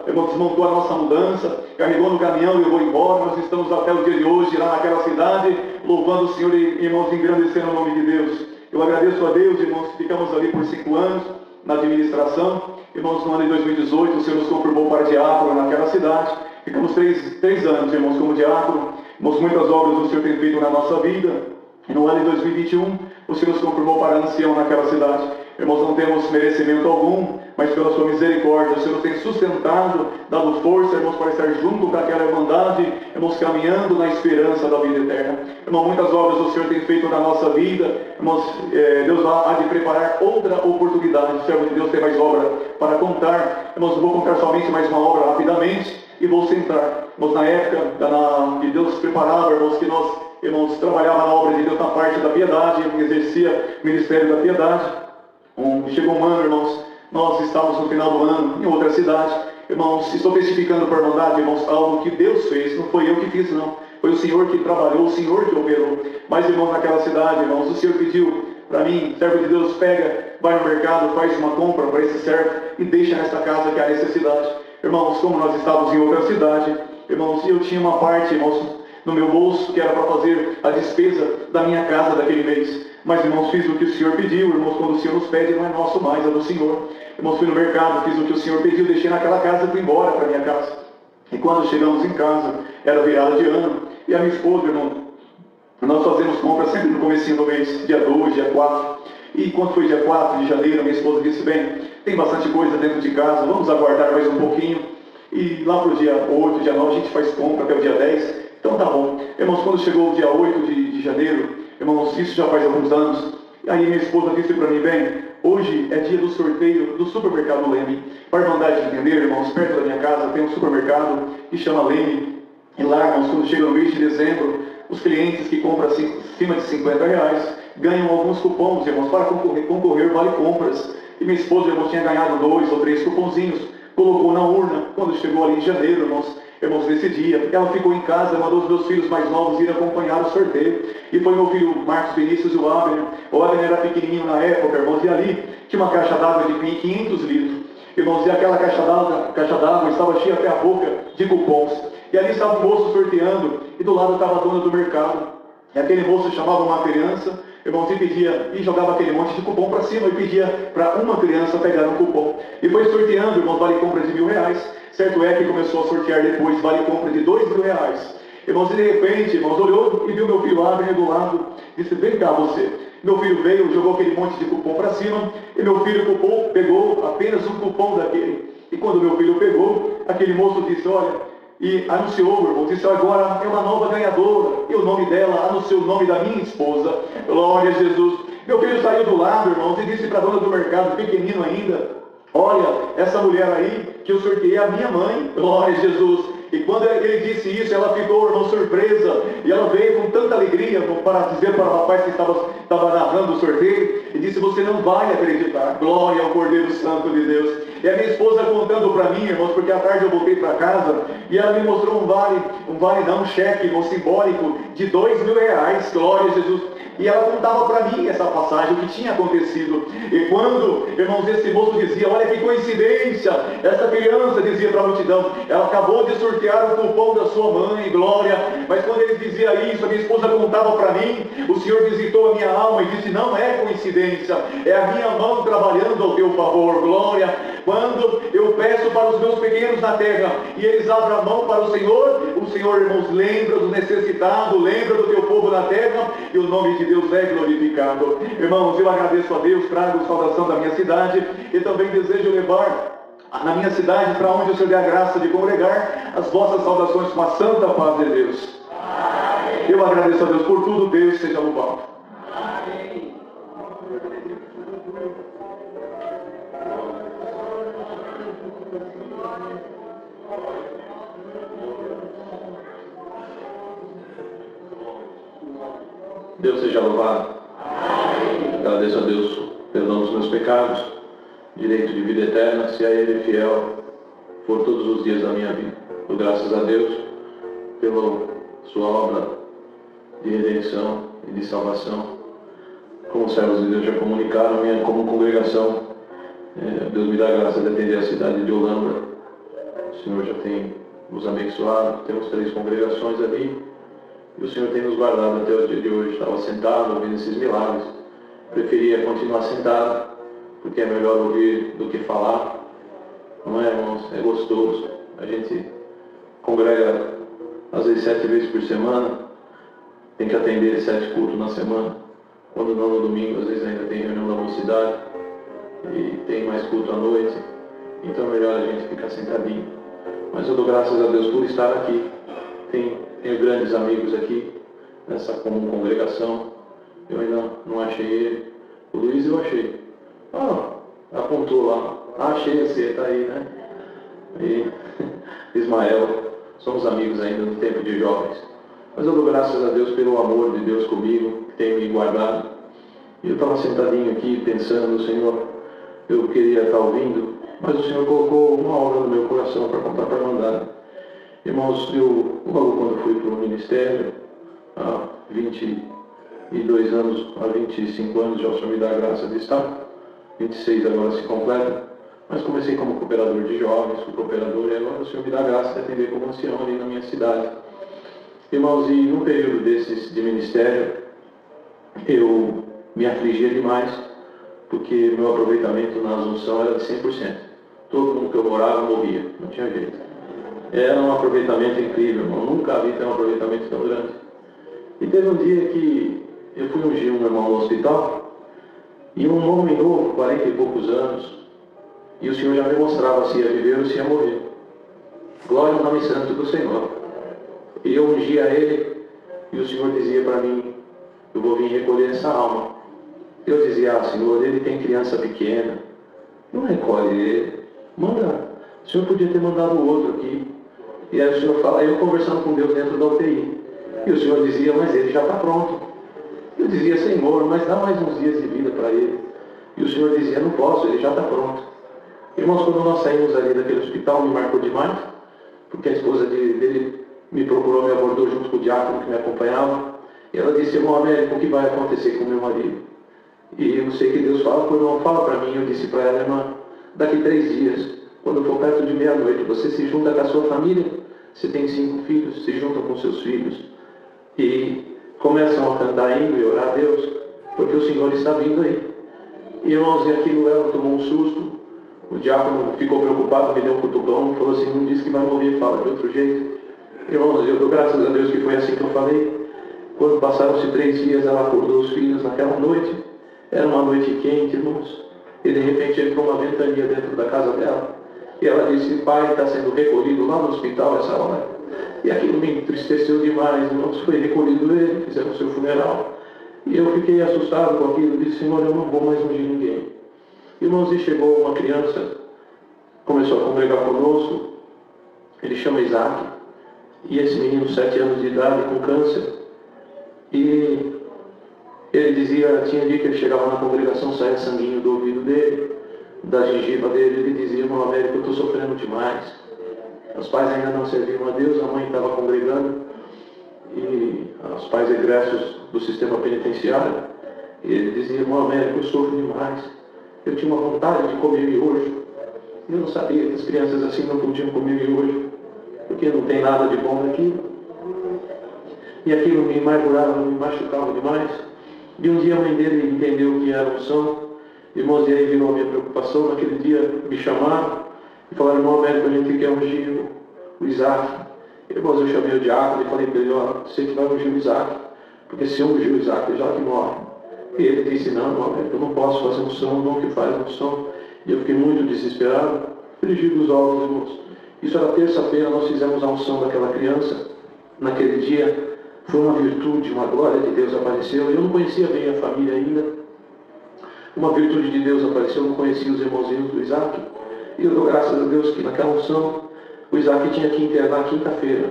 desmontou a nossa mudança, carregou no caminhão e levou embora. Nós estamos até o dia de hoje lá naquela cidade, louvando o Senhor e, irmãos, engrandecendo o nome de Deus. Eu agradeço a Deus, irmãos, ficamos ali por 5 anos na administração. Irmãos, no ano de 2018, o Senhor nos confirmou para diácono naquela cidade. Ficamos 3 anos, irmãos, como diácono. Irmãos, muitas obras o Senhor tem feito na nossa vida. E no ano de 2021, o Senhor nos confirmou para ancião naquela cidade. Irmãos, não temos merecimento algum, mas pela sua misericórdia, o Senhor tem sustentado, dado força, irmãos, para estar junto com aquela irmandade, irmãos, caminhando na esperança da vida eterna. Irmão, muitas obras o Senhor tem feito na nossa vida, irmãos, Deus há de preparar outra oportunidade. O servo de Deus tem mais obra para contar. Irmãos, eu vou contar somente mais uma obra rapidamente e vou centrar. Irmãos, na época que Deus preparava, irmãos, que nós, irmãos, trabalhava na obra de Deus na parte da piedade, exercia o ministério da piedade. Chegou um ano, irmãos, nós estávamos no final do ano em outra cidade. Irmãos, estou testificando para a irmandade, irmãos, algo que Deus fez, não foi eu que fiz, não. Foi o Senhor que trabalhou, o Senhor que operou. Mas, irmãos, naquela cidade, irmãos, o Senhor pediu para mim, servo de Deus, pega, vai no mercado, faz uma compra para esse servo e deixa nesta casa que há necessidade. Irmãos, como nós estávamos em outra cidade, irmãos, eu tinha uma parte, irmãos, no meu bolso que era para fazer a despesa da minha casa daquele mês. Mas, irmãos, fiz o que o Senhor pediu. Irmãos, quando o Senhor nos pede, não é nosso mais, é do Senhor. Irmãos, fui no mercado, fiz o que o Senhor pediu, deixei naquela casa e fui embora para minha casa. E quando chegamos em casa, era virada de ano, e a minha esposa, irmão, nós fazemos compras sempre no comecinho do mês, dia 2, dia 4. E quando foi dia 4 de janeiro, minha esposa disse, bem, tem bastante coisa dentro de casa, vamos aguardar mais um pouquinho. E lá para o dia 8, dia 9, a gente faz compra até o dia 10. Então tá bom. Irmãos, quando chegou o dia 8 de janeiro, irmãos, isso já faz alguns anos, aí minha esposa disse para mim, bem, hoje é dia do sorteio do supermercado Leme. Para a irmandade entender, irmãos, perto da minha casa tem um supermercado que chama Leme. E lá, irmãos, quando chega no mês de dezembro, os clientes que compram acima de R$50 ganham alguns cupons, irmãos, para concorrer vale compras. E minha esposa, irmãos, tinha ganhado 2 ou 3 cupomzinhos, colocou na urna. Quando chegou ali em janeiro, irmãos, nesse dia, ela ficou em casa, mandou os meus filhos mais novos ir acompanhar o sorteio. E foi meu filho Marcos Vinícius e o Abner. O Abner era pequenininho na época, irmãos, e ali tinha uma caixa d'água de 500 litros. Irmãos, e aquela caixa d'água estava cheia até a boca de cupons. E ali estava um moço sorteando, e do lado estava a dona do mercado. E aquele moço chamava uma criança, irmãos, e pedia, e jogava aquele monte de cupom para cima, e pedia para uma criança pegar um cupom. E foi sorteando, irmãos, vale compra de R$1.000. Certo é que começou a sortear depois vale compra de R$2.000. Irmãos, e de repente, irmãos, olhou e viu meu filho Abner do lado, disse, vem cá você. Meu filho veio, jogou aquele monte de cupom para cima, e meu filho pegou apenas um cupom daquele. E quando meu filho pegou, aquele moço disse, olha, e anunciou, irmão, disse, agora é uma nova ganhadora, e o nome dela anunciou o nome da minha esposa. Glória a Jesus. Meu filho saiu do lado, irmãos, e disse para a dona do mercado, pequenino ainda, olha, essa mulher aí, que eu sorteei a minha mãe. Glória a Jesus. E quando ele disse isso, ela ficou, irmão, surpresa. E ela veio com tanta alegria para dizer para o rapaz que estava narrando o sorteio. E disse, você não vai acreditar. Glória ao Cordeiro Santo de Deus. E a minha esposa contando para mim, irmãos, porque à tarde eu voltei para casa. E ela me mostrou um cheque, irmão, simbólico de R$2.000. Glória a Jesus. E ela contava para mim essa passagem, o que tinha acontecido. E quando, irmãos, esse moço dizia, olha que coincidência, essa criança dizia para a multidão, ela acabou de sortear o cupom da sua mãe, glória. Mas quando ele dizia isso, a minha esposa contava para mim, o Senhor visitou a minha alma e disse, não é coincidência, é a minha mão trabalhando ao teu favor, glória. Quando eu peço para os meus pequenos na terra, e eles abrem a mão para o Senhor, irmãos, lembra do necessitado, lembra do teu povo na terra, e o nome de Deus é glorificado. Irmãos, eu agradeço a Deus, trago saudação da minha cidade, e também desejo levar na minha cidade, para onde o Senhor dê a graça de congregar, as vossas saudações com a santa paz de Deus. Amém. Eu agradeço a Deus por tudo, Deus seja louvado. Amém. Deus seja louvado. Amém. Agradeço a Deus perdão dos meus pecados, direito de vida eterna, se a Ele fiel por todos os dias da minha vida. Dou graças a Deus pela sua obra de redenção e de salvação. Como servos de Deus já comunicaram, como congregação, Deus me dá a graça de atender a cidade de Olambra. O Senhor já tem nos abençoado, temos 3 congregações ali, e o Senhor tem nos guardado até o dia de hoje. Estava sentado ouvindo esses milagres, preferia continuar sentado, porque é melhor ouvir do que falar, não é, irmãos? É gostoso. A gente congrega às vezes 7 vezes por semana, tem que atender 7 cultos na semana, quando não no domingo, às vezes ainda tem reunião da mocidade. e tem mais culto à noite, então é melhor a gente ficar sentadinho. Mas eu dou graças a Deus por estar aqui. Tenho grandes amigos aqui nessa comum congregação. Eu ainda não achei ele. O Luiz eu achei. Apontou lá. Achei você, tá aí, né? E Ismael, somos amigos ainda no tempo de jovens. Mas eu dou graças a Deus pelo amor de Deus comigo, que tem me guardado. E eu estava sentadinho aqui pensando, Senhor, eu queria estar ouvindo, mas o Senhor colocou uma obra no meu coração para contar para mandar. Irmãos, eu logo quando fui para o ministério, há 22 anos, há 25 anos já o Senhor me dá a graça de estar, 26 agora se completa, mas comecei como cooperador de jovens, fui cooperador, e agora o Senhor me dá a graça de atender como ancião ali na minha cidade. Irmãos, e num período desses de ministério, eu me afligia demais, porque meu aproveitamento na Assunção era de 100%. Todo mundo que eu morava morria, não tinha jeito. Era um aproveitamento incrível, irmão. Nunca vi ter um aproveitamento tão grande. E teve um dia que eu fui ungir um irmão no hospital, e um homem novo, 40 e poucos anos, e o Senhor já me mostrava se ia viver ou se ia morrer. Glória ao nome santo do Senhor. E eu ungia ele, e o Senhor dizia para mim, eu vou vir recolher essa alma. Eu dizia, Senhor, ele tem criança pequena, não recolhe ele, manda, o Senhor podia ter mandado o outro aqui. E aí o Senhor fala, eu conversando com Deus dentro da UTI, e o Senhor dizia, mas ele já está pronto. Eu dizia, Senhor, mas dá mais uns dias de vida para ele. E o Senhor dizia, não posso, ele já está pronto. Irmãos, quando nós saímos ali daquele hospital, me marcou demais, porque a esposa dele me procurou, me abordou junto com o diácono que me acompanhava, e ela disse, irmão Américo, o que vai acontecer com meu marido? E eu sei que Deus fala, quando não fala para mim, eu disse para ela, irmã, daqui 3 dias, quando for perto de meia-noite, você se junta com a sua família, você tem 5 filhos, se junta com seus filhos, e começam a cantar hino e orar a Deus, porque o Senhor está vindo aí. E irmãos, e aquilo ela tomou um susto, o diácono ficou preocupado, me deu um cutucão, falou assim, não diz que vai morrer, fala de outro jeito. Irmãos, eu dou graças a Deus que foi assim que eu falei. Quando passaram-se 3 dias, ela acordou os filhos naquela noite. Era uma noite quente, irmãos. E de repente entrou uma ventania dentro da casa dela. E ela disse, pai, está sendo recolhido lá no hospital essa hora. E aquilo me entristeceu demais, irmãos. Foi recolhido ele, fizeram o seu funeral. E eu fiquei assustado com aquilo. Disse, Senhor, eu não vou mais ungir ninguém. Irmãos, e chegou uma criança, começou a congregar conosco. Ele chama Isaac. E esse menino, 7 anos de idade, com câncer. E ele dizia, tinha dia que ele chegava na congregação, saia sanguinho do ouvido dele, da gengiva dele, ele dizia, irmão Américo, eu estou sofrendo demais. Os pais ainda não serviam a Deus, a mãe estava congregando, e os pais egressos do sistema penitenciário, e ele dizia, irmão Américo, eu sofro demais. Eu tinha uma vontade de comer miojo. Eu não sabia que as crianças assim não podiam comer miojo, porque não tem nada de bom naquilo. E aquilo me amargurava, me machucava demais. E um dia a mãe dele entendeu que era unção. Irmãos, e aí virou a minha preocupação. Naquele dia me chamaram e falaram, irmão Américo, a gente quer ungir o Isaac. Irmãos, eu chamei o diácono e falei para ele, ó, você que vai ungir o Isaac, porque se eu ungir o Isaac, já que morre. E ele disse, não, irmão Américo, eu não posso fazer unção, não que faz unção. E eu fiquei muito desesperado, frigido os olhos, irmãos. Isso era terça-feira, nós fizemos a unção daquela criança. Naquele dia, foi uma virtude, uma glória de Deus apareceu. Eu não conhecia bem a família ainda. Uma virtude de Deus apareceu, eu não conhecia os irmãozinhos do Isaac. E eu dou graças a Deus que naquela unção, o Isaac tinha que internar quinta-feira.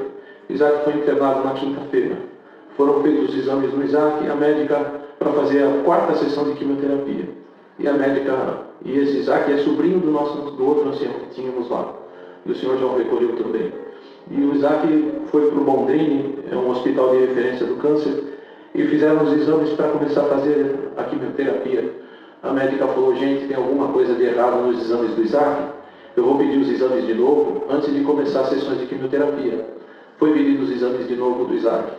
Isaac foi internado na quinta-feira. Foram feitos os exames no Isaac, a médica, para fazer a 4ª sessão de quimioterapia. E a médica, e esse Isaac é sobrinho do outro ancião que tínhamos lá. E o Senhor já o recolheu também. E o Isaac foi para o Bondrini, é um hospital de referência do câncer, e fizeram os exames para começar a fazer a quimioterapia. A médica falou, gente, tem alguma coisa de errado nos exames do Isaac? Eu vou pedir os exames de novo antes de começar as sessões de quimioterapia. Foi pedido os exames de novo do Isaac.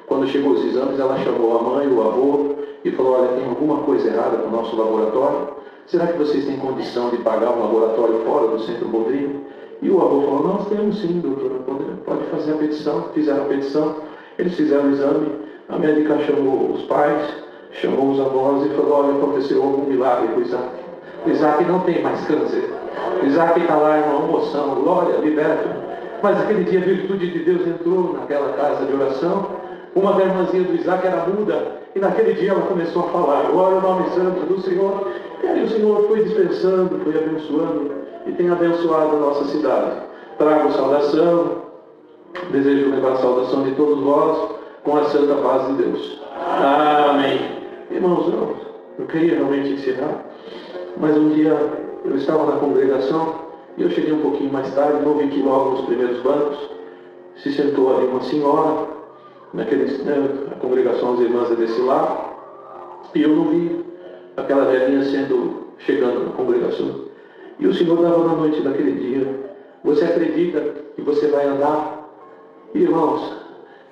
Quando chegou os exames, ela chamou a mãe, o avô, e falou, olha, tem alguma coisa errada com o nosso laboratório? Será que vocês têm condição de pagar um laboratório fora do centro Bondrini? E o avô falou, nós temos sim, doutora, pode fazer a petição. Fizeram a petição, eles fizeram o exame, a médica chamou os pais, chamou os avós e falou, olha, aconteceu algum milagre com o Isaac. Isaac não tem mais câncer. Isaac está lá em uma emoção, glória, liberto. Mas aquele dia a virtude de Deus entrou naquela casa de oração. Uma da irmãzinha do Isaac era muda. E naquele dia ela começou a falar, glória ao nome santo do Senhor. E aí o Senhor foi dispensando, foi abençoando. E tem abençoado a nossa cidade. Trago saudação. Desejo levar a saudação de todos vós com a santa paz de Deus. Amém. Irmãos, eu queria realmente ensinar. Mas um dia eu estava na congregação e eu cheguei um pouquinho mais tarde, não vi que logo nos primeiros bancos se sentou ali uma senhora, a congregação das irmãs é desse lado, e eu não vi aquela velhinha chegando na congregação. E o Senhor dava na noite daquele dia, você acredita que você vai andar? Irmãos,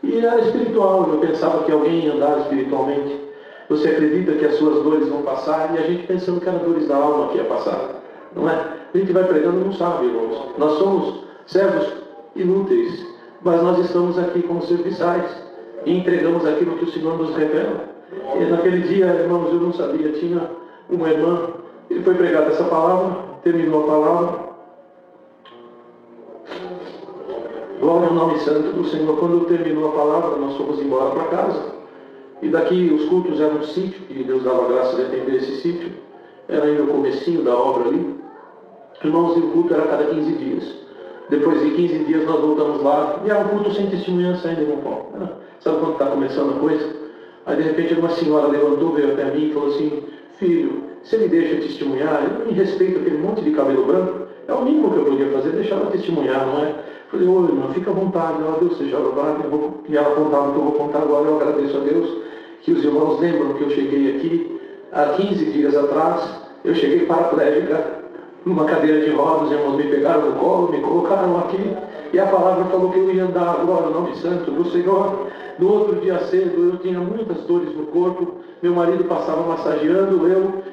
e era espiritual, eu pensava que alguém ia andar espiritualmente. Você acredita que as suas dores vão passar? E a gente pensando que eram dores da alma que ia passar. Não é? A gente vai pregando e não sabe, irmãos. Nós somos servos inúteis, mas nós estamos aqui como serviçais e entregamos aquilo que o Senhor nos revela. E naquele dia, irmãos, eu não sabia, tinha uma irmã, ele foi pregada essa palavra, terminou a palavra. Glória ao nome santo do Senhor. Quando terminou a palavra, nós fomos embora para casa. E daqui os cultos eram um sítio, e Deus dava graça de atender esse sítio. Era ainda o comecinho da obra ali. Irmãos, e o culto era a cada 15 dias. Depois de 15 dias nós voltamos lá, e era um culto sem testemunhança ainda, irmão Paulo. Sabe quando está começando a coisa? Aí de repente uma senhora levantou, veio até mim e falou assim, filho, você me deixa testemunhar? Eu, em respeito àquele monte de cabelo branco, é o mínimo que eu podia fazer, deixar ela testemunhar, não é? Falei, ô irmã, fica à vontade, ó, Deus seja louvado. E ela contava o que eu vou contar agora, eu agradeço a Deus que os irmãos lembram que eu cheguei aqui há 15 dias atrás, eu cheguei paraplégica, numa cadeira de rodas, os irmãos me pegaram no colo, me colocaram aqui, e a palavra falou que eu ia andar agora no nome santo do Senhor. No outro dia cedo, eu tinha muitas dores no corpo, meu marido passava massageando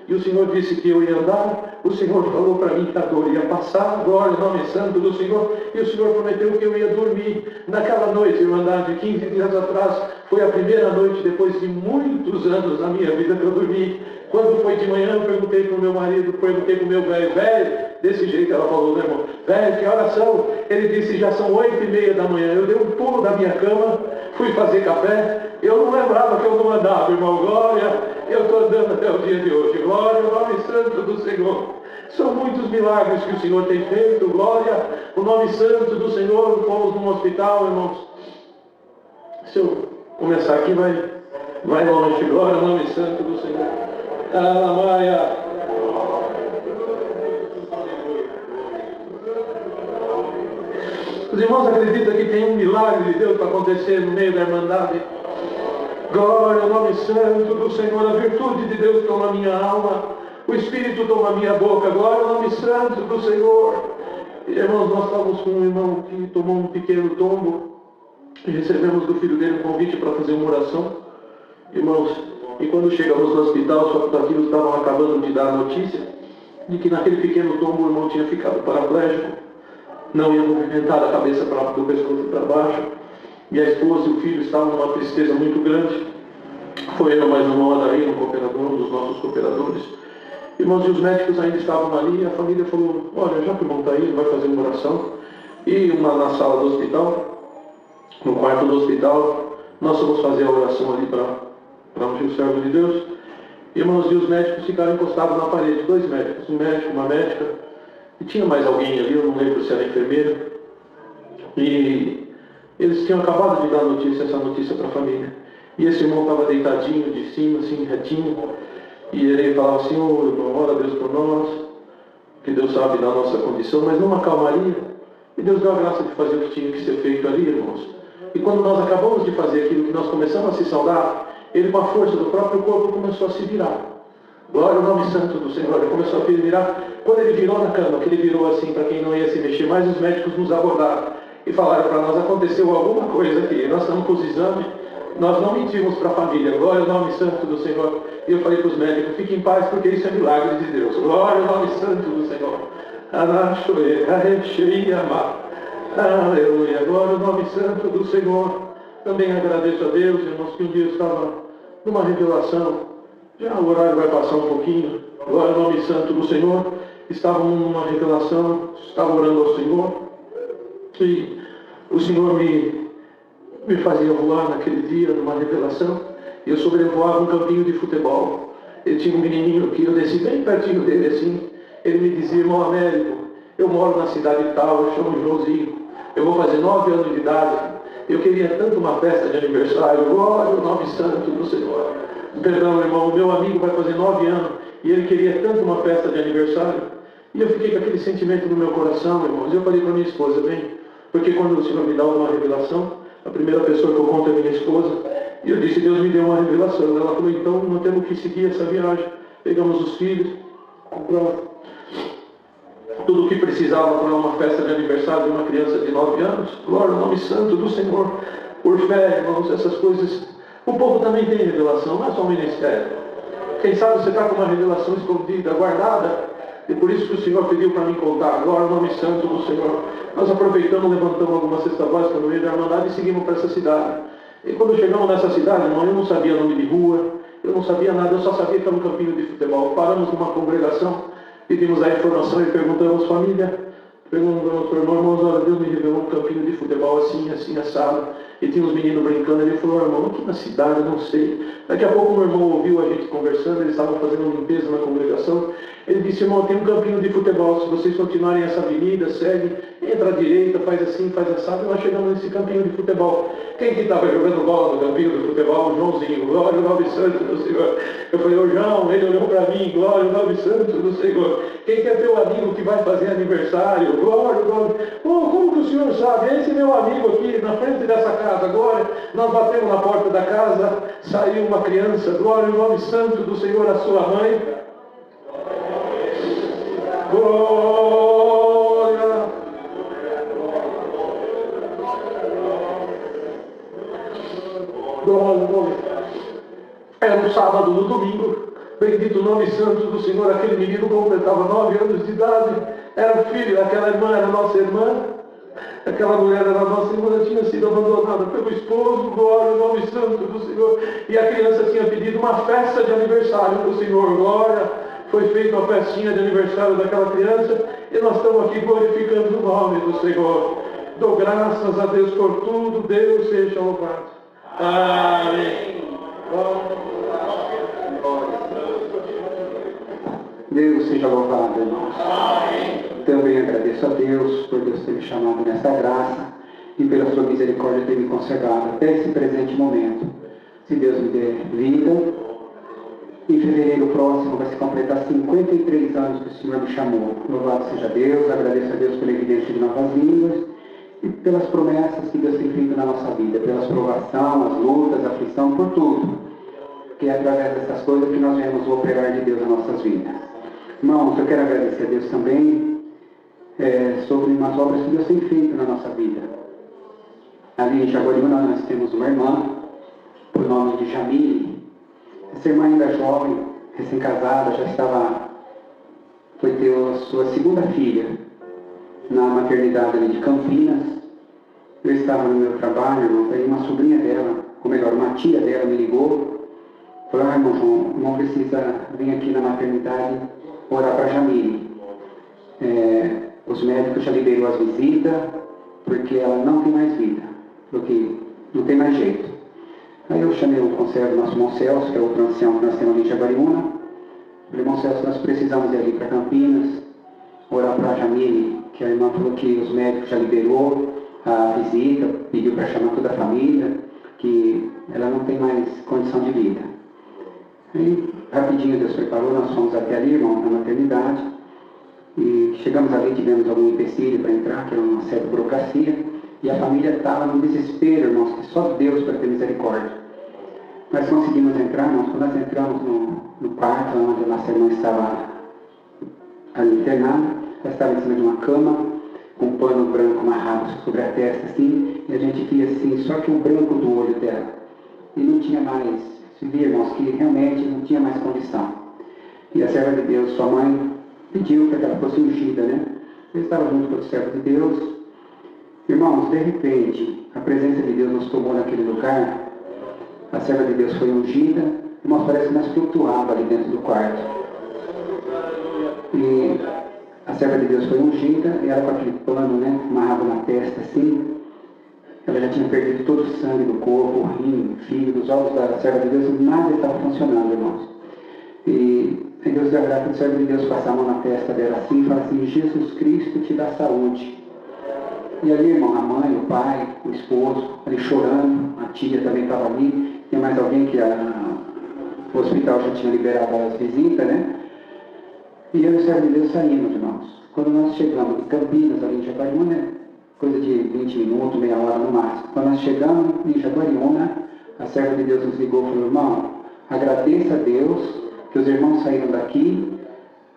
e o Senhor disse que eu ia andar, o Senhor falou para mim que a dor ia passar, glória ao nome santo do Senhor, e o Senhor prometeu que eu ia dormir. Naquela noite, irmandade, de 15 dias atrás, foi a primeira noite, depois de muitos anos na minha vida, que eu dormi. Quando foi de manhã, eu perguntei para o meu marido, perguntei para o meu velho, desse jeito ela falou, né, irmão? Velho, que horas são? Ele disse, já são 8:30 da manhã. Eu dei um pulo da minha cama, fui fazer café, eu não lembrava que eu não andava, irmão, glória, eu estou andando até o dia de hoje, glória ao nome santo do Senhor. São muitos milagres que o Senhor tem feito, glória, o nome santo do Senhor. Fomos num hospital, irmãos. Se eu começar aqui, vai longe, glória ao nome santo do Senhor. Maia. Os irmãos acreditam que tem um milagre de Deus para acontecer no meio da irmandade? Glória ao nome santo do Senhor, a virtude de Deus toma minha alma, o Espírito toma minha boca, glória ao nome santo do Senhor. E, irmãos, nós estávamos com um irmão que tomou um pequeno tombo e recebemos do filho dele um convite para fazer uma oração. Irmãos, e quando chegamos no hospital, os facultativos estavam acabando de dar a notícia de que naquele pequeno tombo o irmão tinha ficado paraplégico, não ia movimentar a cabeça do pescoço para baixo, e a esposa e o filho estavam numa tristeza muito grande. Foi eu mais uma hora aí, um dos nossos cooperadores. Irmãos, e os médicos ainda estavam ali, e a família falou, olha, já que o irmão está aí, ele vai fazer uma oração. E na sala do hospital, no quarto do hospital, nós fomos fazer a oração ali para um servo de Deus. Irmãos, e os médicos ficaram encostados na parede, 2 médicos, um médico, uma médica, e tinha mais alguém ali, eu não lembro se era enfermeiro. E eles tinham acabado de dar essa notícia para a família. E esse irmão estava deitadinho, de cima, assim, retinho. E ele falava assim, ô irmão, ora a Deus por nós, que Deus sabe da nossa condição, mas numa calmaria. E Deus deu a graça de fazer o que tinha que ser feito ali, irmãos. E quando nós acabamos de fazer aquilo que nós começamos a se saudar, ele, com a força do próprio corpo, começou a se virar. Glória ao nome santo do Senhor. Ele começou a se virar. Quando ele virou na cama, que ele virou assim, para quem não ia se mexer mais, os médicos nos abordaram e falaram para nós, aconteceu alguma coisa aqui. Nós estamos com os exames, nós não mentimos para a família. Glória ao nome santo do Senhor. E eu falei para os médicos, fiquem em paz, porque isso é milagre de Deus. Glória ao nome santo do Senhor. Aleluia. Glória ao nome santo do Senhor. Também agradeço a Deus, irmãos, que um dia eu estava numa revelação, Já o horário vai passar um pouquinho. Glória ao nome santo do Senhor. Estavam numa revelação, estava orando ao Senhor. E o Senhor me fazia voar naquele dia, numa revelação. E eu sobrevoava um campinho de futebol. Ele tinha um menininho que eu desci bem pertinho dele assim. Ele me dizia: irmão Américo, eu moro na cidade tal, eu chamo Joãozinho. Eu vou fazer 9 anos de idade. Eu queria tanto uma festa de aniversário. Glória ao nome santo do Senhor. Perdão, irmão, o meu amigo vai fazer 9 anos e ele queria tanto uma festa de aniversário. E eu fiquei com aquele sentimento no meu coração, irmãos. E eu falei para minha esposa: bem, porque quando o Senhor me dá uma revelação, a primeira pessoa que eu conto é minha esposa. E eu disse: Deus me deu uma revelação. Ela falou: então não temos que seguir essa viagem. Pegamos os filhos, compramos tudo o que precisava para uma festa de aniversário de uma criança de 9 anos. Glória ao nome santo do Senhor. Por fé, irmãos, essas coisas. O povo também tem revelação, não é só o ministério. Quem sabe você está com uma revelação escondida, guardada. E por isso que o Senhor pediu para mim contar. Glória ao nome santo do Senhor. Nós aproveitamos, levantamos algumas cestas básicas no meio da Irmandade e seguimos para essa cidade. E quando chegamos nessa cidade, irmão, eu não sabia nome de rua, eu não sabia nada, eu só sabia que era um campinho de futebol. Paramos numa congregação, pedimos a informação e perguntamos: família, perguntamos para o irmão: irmãos, olha, Deus me revelou um campinho de futebol assim, assim, assado. E tinha uns meninos brincando. Ele falou: irmão, aqui na cidade, eu não sei. Daqui a pouco o meu irmão ouviu a gente conversando, eles estavam fazendo limpeza na congregação. Ele disse: irmão, tem um campinho de futebol, se vocês continuarem essa avenida, segue, entra à direita, faz assim, faz assado, e nós chegamos nesse campinho de futebol. Quem que estava jogando bola no campinho de futebol? O Joãozinho. Glória ao nome santo do Senhor. Eu falei: ô João, ele olhou para mim: glória ao nome santo do Senhor. Quem que é teu amigo que vai fazer aniversário? Glória ao nome. Oh, como que o senhor sabe? Esse meu amigo aqui, na frente dessa casa agora, nós batemos na porta da casa, saiu uma criança. Glória ao nome santo do Senhor, a sua mãe. Glória. Glória. Era um sábado, no domingo. Bendito o nome santo do Senhor. Aquele menino completava 9 anos de idade. Era o filho, aquela irmã era nossa irmã. Aquela mulher era nossa irmã, tinha sido abandonada pelo esposo. Glória ao nome santo do Senhor. E a criança tinha pedido uma festa de aniversário para o Senhor. Glória. Foi feita uma festinha de aniversário daquela criança. E nós estamos aqui glorificando o nome do Senhor. Dou graças a Deus por tudo. Deus seja louvado. Amém. Deus seja louvado, irmãos. Também agradeço a Deus por Deus ter me chamado nessa graça e pela sua misericórdia ter me conservado até esse presente momento. Se Deus me der vida, em fevereiro próximo vai se completar 53 anos que o Senhor me chamou. Louvado seja Deus, agradeço a Deus pela evidência de novas línguas e pelas promessas que Deus tem feito na nossa vida, pelas provações, as lutas, a aflição, por tudo. Que é através dessas coisas que nós vemos o operar de Deus nas nossas vidas. Irmãos, eu quero agradecer a Deus também sobre umas obras que Deus tem feito na nossa vida. Ali em Jaguariúna nós temos uma irmã, por nome de Jamile. Essa irmã ainda jovem, recém-casada, foi ter a sua segunda filha na maternidade ali de Campinas. Eu estava no meu trabalho, irmão, aí uma sobrinha dela, ou melhor, uma tia dela me ligou. Falou: irmão João, o irmão precisa vir aqui na maternidade orar para Jamile. Os médicos já liberou as visitas, porque ela não tem mais vida, porque não tem mais jeito. Aí eu chamei o conselheiro do nosso irmão Celso, que é outro ancião que nós temos ali em Jaguariúna. Falei: irmão Celso, nós precisamos ir ali para Campinas, orar para Jamile, que a irmã falou que os médicos já liberou a visita, pediu para chamar toda a família, que ela não tem mais condição de vida. Aí, rapidinho Deus preparou, nós fomos até ali, irmão, na maternidade, e chegamos ali, tivemos algum empecilho para entrar, que era uma certa burocracia, e a família estava no desespero, irmãos, que só Deus para ter misericórdia. Nós conseguimos entrar, irmãos, quando nós entramos no quarto, onde a nossa irmã estava ali internada, ela estava em cima de uma cama, com um pano branco amarrado sobre a testa, assim, e a gente via assim, só que o branco do olho dela. E não tinha mais, se via, irmãos, que realmente não tinha mais condição. E a serva de Deus, sua mãe, pediu para que ela fosse ungida, né? Eu estava junto com o servo de Deus. Irmãos, de repente, a presença de Deus nos tomou naquele lugar. A serva de Deus foi ungida, Irmãos, parece que nós flutuava ali dentro do quarto. E a serva de Deus foi ungida, e ela com aquele pano, né, amarrado na testa assim. Ela já tinha perdido todo o sangue do corpo, o rim, o fígado, os órgãos da serva de Deus, nada estava funcionando, irmãos. E Deus deu a graça do servo de Deus passar a mão na testa dela assim e falar assim: Jesus Cristo te dá saúde. E ali, irmão, a mãe, o pai, o esposo, ali chorando, a tia também estava ali, tem mais alguém que o hospital já tinha liberado as visitas, né? E eu e o servo de Deus saímos, irmãos. Quando nós chegamos em Campinas, ali em Jaguariúna, né? Coisa de 20 minutos, meia hora no máximo. Quando nós chegamos em Jaguariúna, a serva de Deus nos ligou e falou: irmão, agradeça a Deus que os irmãos saíram daqui,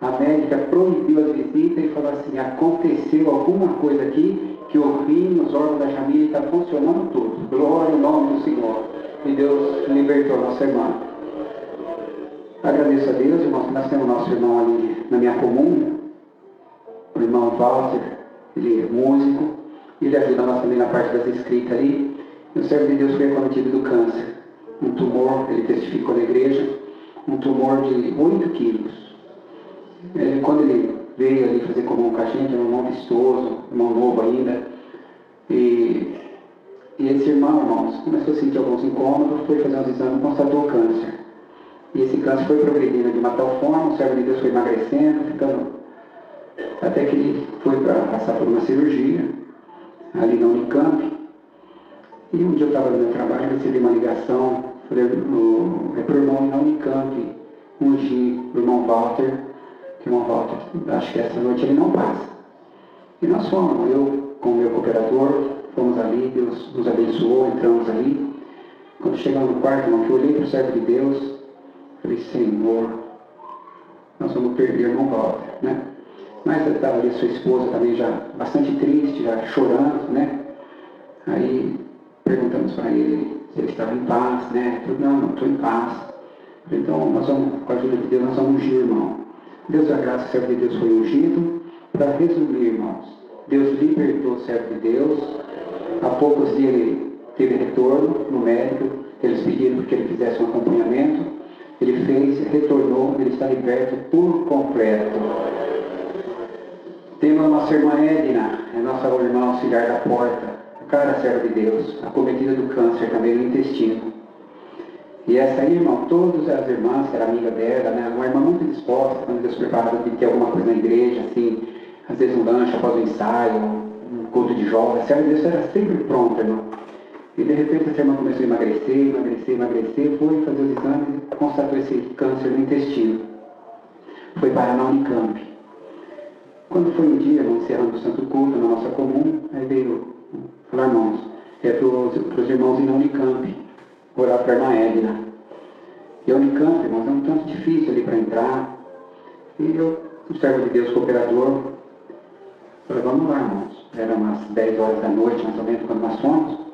a médica proibiu as visitas e falou assim: aconteceu alguma coisa aqui, que o rim, os órgãos da Jamile está funcionando tudo. Glória ao nome do Senhor. E Deus libertou a nossa irmã. Agradeço a Deus, irmãos. Nós temos nosso irmão ali na minha comum, o irmão Walter, ele é músico, ele ajuda nós também na parte das escritas ali. E o servo de Deus foi acometido do câncer. Um tumor, ele testificou na igreja, um tumor de 8 quilos. Quando ele veio ali fazer comunhão com a gente, era um irmão vistoso, irmão novo ainda. E esse irmão, irmãos, começou a sentir alguns incômodos, foi fazer uns exames e constatou câncer. E esse câncer foi progredindo de uma tal forma, o servo de Deus foi emagrecendo, ficando... Até que ele foi para passar por uma cirurgia, ali na Unicamp. E um dia eu estava no meu trabalho, recebi uma ligação, falei para o irmão na Unicamp, ungir o irmão Walter, que o irmão Walter, acho que essa noite ele não passa. E nós fomos, eu com o meu cooperador, fomos ali, Deus nos abençoou, entramos ali. Quando chegamos no quarto, irmão, que eu olhei para o servo de Deus, falei: Senhor, nós vamos perder o irmão Walter, né? Mas estava ali sua esposa também já bastante triste, já chorando, né? Aí perguntamos para ele se ele estava em paz, né? Ele falou: não estou em paz. Falei: então, nós vamos, com a ajuda de Deus, nós vamos ungir o irmão. Deus da graça, o servo de Deus foi ungido. Para resumir, irmãos, Deus libertou o servo de Deus. Há poucos dias ele teve retorno no médico. Eles pediram que ele fizesse um acompanhamento. Ele fez, retornou, ele está liberto por completo. Temos a nossa irmã Edna, a nossa irmã auxiliar da porta, cara serva de Deus, acometida do câncer também no intestino. E essa aí, irmão, todas as irmãs, que era amiga dela, né, uma irmã muito disposta, quando Deus preparava de ter alguma coisa na igreja, assim, às vezes um lanche após o ensaio, um culto de jovens, a serva de Deus era sempre pronta, irmão. E de repente essa irmã começou a emagrecer, foi fazer os exames e constatou esse câncer no intestino. Foi parar na Unicamp. Quando foi um dia, irmão, encerrando o santo culto na nossa comum, aí veio falar: irmãos, é para os irmãos ir na Unicamp, orar para a irmã Edna. E a Unicamp, irmãos, é um tanto difícil ali para entrar. E eu, o servo de Deus, cooperador, falei: vamos lá, irmãos. Era umas 10 horas da noite, mais ou menos, quando nós fomos.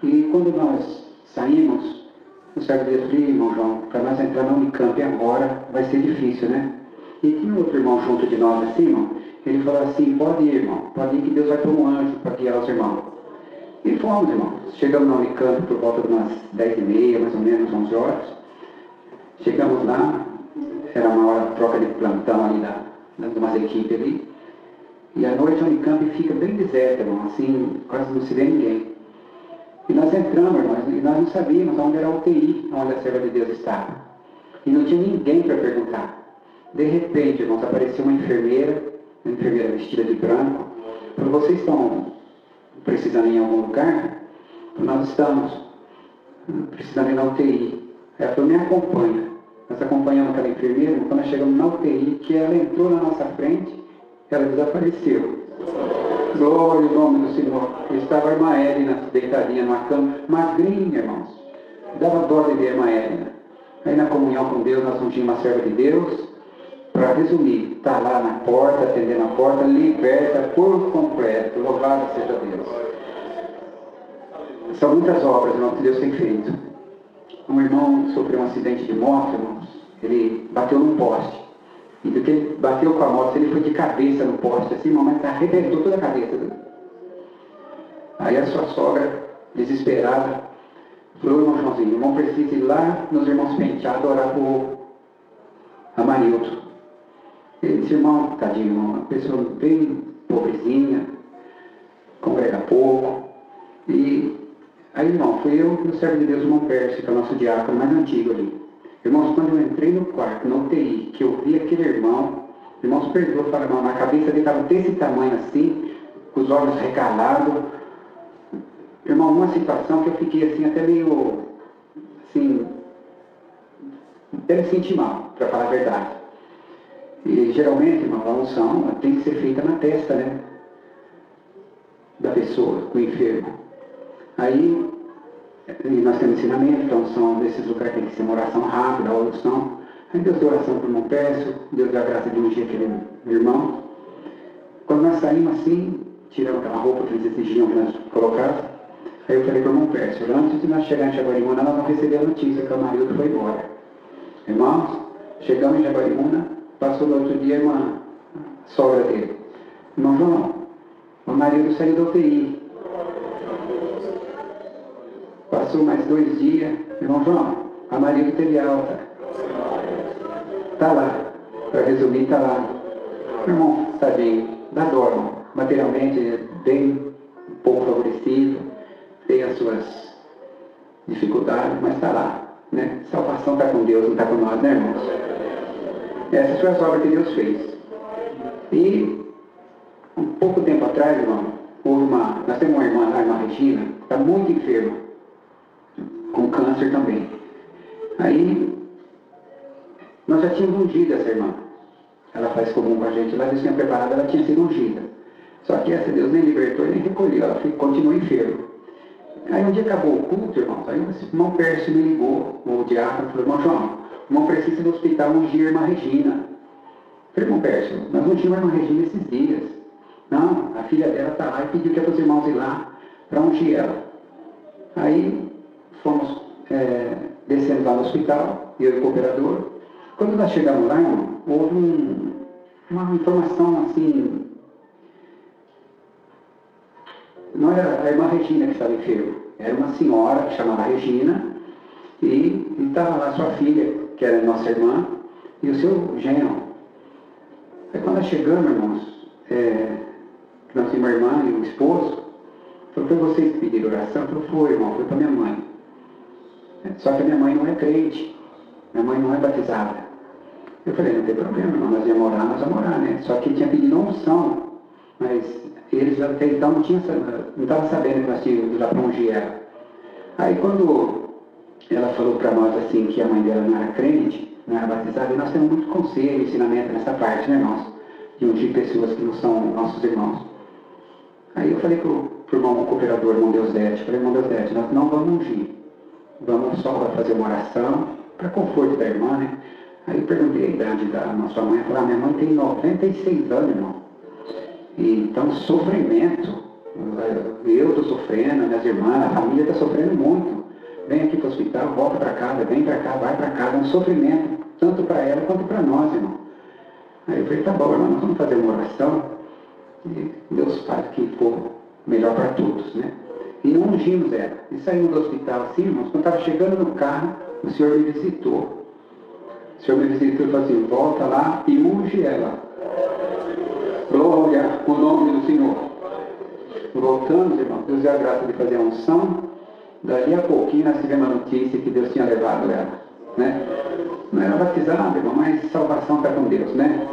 E quando nós saímos, o servo de Deus falou: irmão João, para nós entrar na Unicamp agora vai ser difícil, né? E tinha outro irmão junto de nós assim, irmão. Ele falou assim: pode ir, irmão, pode ir que Deus vai pôr um anjo para guiar os irmãos. E fomos, irmão. Chegamos na Unicamp por volta de umas 10h30, mais ou menos, 11 horas. Chegamos lá, era uma hora de troca de plantão ali de umas equipes ali. E à noite a Unicamp fica bem deserta, irmão, assim, quase não se vê ninguém. E nós entramos, irmão, e nós não sabíamos onde era a UTI, onde a serva de Deus estava. E não tinha ninguém para perguntar. De repente, irmãos, apareceu uma enfermeira vestida de branco. Falou: vocês estão precisando ir em algum lugar? Nós estamos precisando ir na UTI. Ela falou: me acompanha. Nós acompanhamos aquela enfermeira. Quando nós chegamos na UTI, que ela entrou na nossa frente, ela desapareceu. Glória ao nome do Senhor. Estava a irmã Edna deitadinha numa cama, magrinha, irmãos. Dava dó de ver a irmã Edna. Aí na comunhão com Deus, nós ungimos uma serva de Deus. Para resumir, está lá na porta, atendendo a porta, liberta por completo. Louvado seja Deus. São muitas obras, irmão, que Deus tem feito. Um irmão sofreu um acidente de moto, irmãos. Ele bateu num poste. E do que ele bateu com a moto, ele foi de cabeça no poste, assim, irmão, mas arrebentou toda a cabeça dele. Aí a sua sogra, desesperada, Falou, irmão Joãozinho, o irmão precisa ir lá nos irmãos penteados orar por Amarildo. Ele disse, irmão, tadinho, uma pessoa bem pobrezinha, congrega pouco. E aí, irmão, fui eu e o servo de Deus, o irmão Pércio, que é o nosso diácono mais antigo ali. Irmãos, quando eu entrei no quarto, na UTI, que eu vi aquele irmão, irmãos, perdoa, fala, irmão, a cabeça dele estava desse tamanho assim, com os olhos regalados. Irmão, numa situação que eu fiquei assim, até meio, assim, até me senti mal, para falar a verdade. E geralmente, irmão, a unção tem que ser feita na testa, né? Da pessoa, do enfermo. Aí, nós temos ensinamento, então são desses lugares que tem que ser uma oração rápida, a unção. Aí Deus deu oração para o irmão Pércio, Deus deu a graça de ungir aquele irmão. Quando nós saímos assim, tiramos aquela roupa que eles exigiam que nós colocássemos, aí eu falei para o irmão Pércio, antes de nós chegar em Jaguariúna, nós vamos receber a notícia que o marido foi embora. Irmãos, chegamos em Jaguariúna, passou no outro dia uma sogra dele. Irmão João, o marido saiu da UTI. Passou mais 2 dias, irmão João, a marido teve alta. Está lá, para resumir, está lá. Irmão, tadinho, dá dó, irmão. Materialmente é bem pouco favorecido, tem as suas dificuldades, mas está lá, né? Salvação está com Deus, não está com nós, né, irmãos? Essas foram as obras que Deus fez. E um pouco tempo atrás, irmão, nós temos uma irmã lá, a irmã Regina, está muito enferma, com câncer também. Aí, nós já tínhamos ungido essa irmã. Ela faz comum com a gente lá, Deus tinha preparado, ela tinha sido ungida. Só que essa Deus nem libertou e nem recolheu, ela continuou enferma. Aí um dia acabou o culto, irmãos, aí o irmão Pércio me ligou, o diácono, falou, irmão João, o irmão precisa do hospital ungir a irmã Regina. Eu falei, irmão Pércio, nós ungimos a irmã Regina esses dias. Não, a filha dela está lá e pediu que os irmãos ir lá para ungir ela. Aí fomos descendo lá no hospital, eu e o cooperador. Quando nós chegamos lá, irmão, houve uma informação assim. Não era a irmã Regina que estava enferma, era uma senhora que chamava Regina e estava lá sua filha, que era nossa irmã, e o seu genro. Aí quando nós chegamos, irmãos, nós tínhamos uma irmã e um esposo, falou, foi vocês que pediram oração? Falou, foi, irmão, foi para minha mãe. Só que a minha mãe não é crente, minha mãe não é batizada. Eu falei, não tem problema, irmão, nós vamos orar, né? Só que tinha pedido unção, mas eles até então não estavam sabendo que nós tínhamos ido lá para ungir ela. Aí quando ela falou para nós assim que a mãe dela não era crente, não era batizada, e nós temos muito conselho, ensinamento nessa parte, né, irmãos? De ungir pessoas que não são nossos irmãos. Aí eu falei pro irmão cooperador, irmão Deusdete, falei, irmão Deusdete, nós não vamos ungir. Vamos só fazer uma oração para conforto da irmã, né? Aí eu perguntei a idade da nossa mãe, falei, minha mãe tem 96 anos, irmão. E então, sofrimento, eu estou sofrendo, minhas irmãs, a família está sofrendo muito. Vem aqui para o hospital, volta para casa, vem para cá, vai para casa, é um sofrimento, tanto para ela quanto para nós, irmão. Aí eu falei, tá bom, irmão, nós vamos fazer uma oração, e Deus faz o que for melhor para todos, né? E ungimos ela. E saímos do hospital assim, irmãos, quando estava chegando no carro, o Senhor me visitou. O Senhor me visitou e falou assim, volta lá e unge ela. Glória o nome do Senhor. Voltamos, irmão, Deus deu a graça de fazer a unção. Dali a pouquinho nós tivemos a notícia que Deus tinha levado ela, né? Não era batizada, irmão, mas salvação está com Deus, né?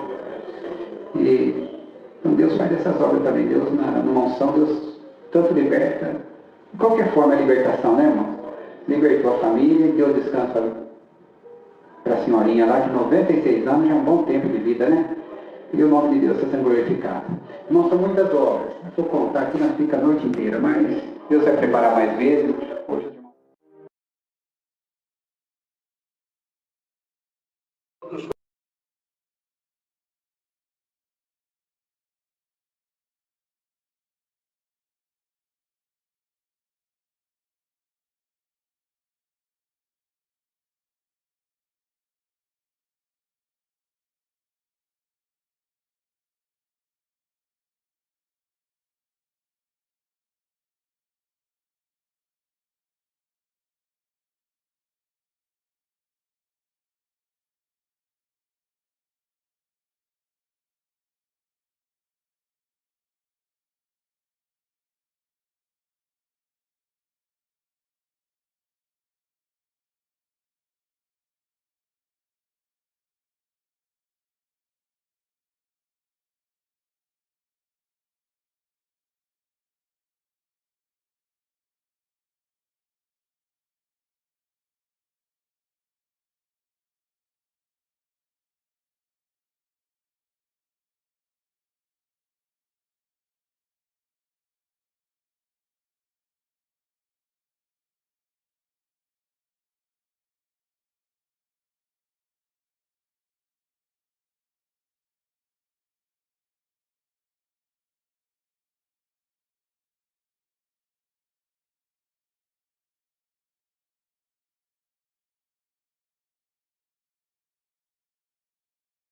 E então Deus faz essas obras também. Deus, numa unção, Deus tanto liberta. De qualquer forma é libertação, né, irmão? Libertou a família, deu descanso para a senhorinha lá, de 96 anos, já é um bom tempo de vida, né? E o nome de Deus está sendo glorificado. Irmãos, são muitas obras. Se eu contar aqui, nós fica a noite inteira, mas Deus vai preparar mais vezes.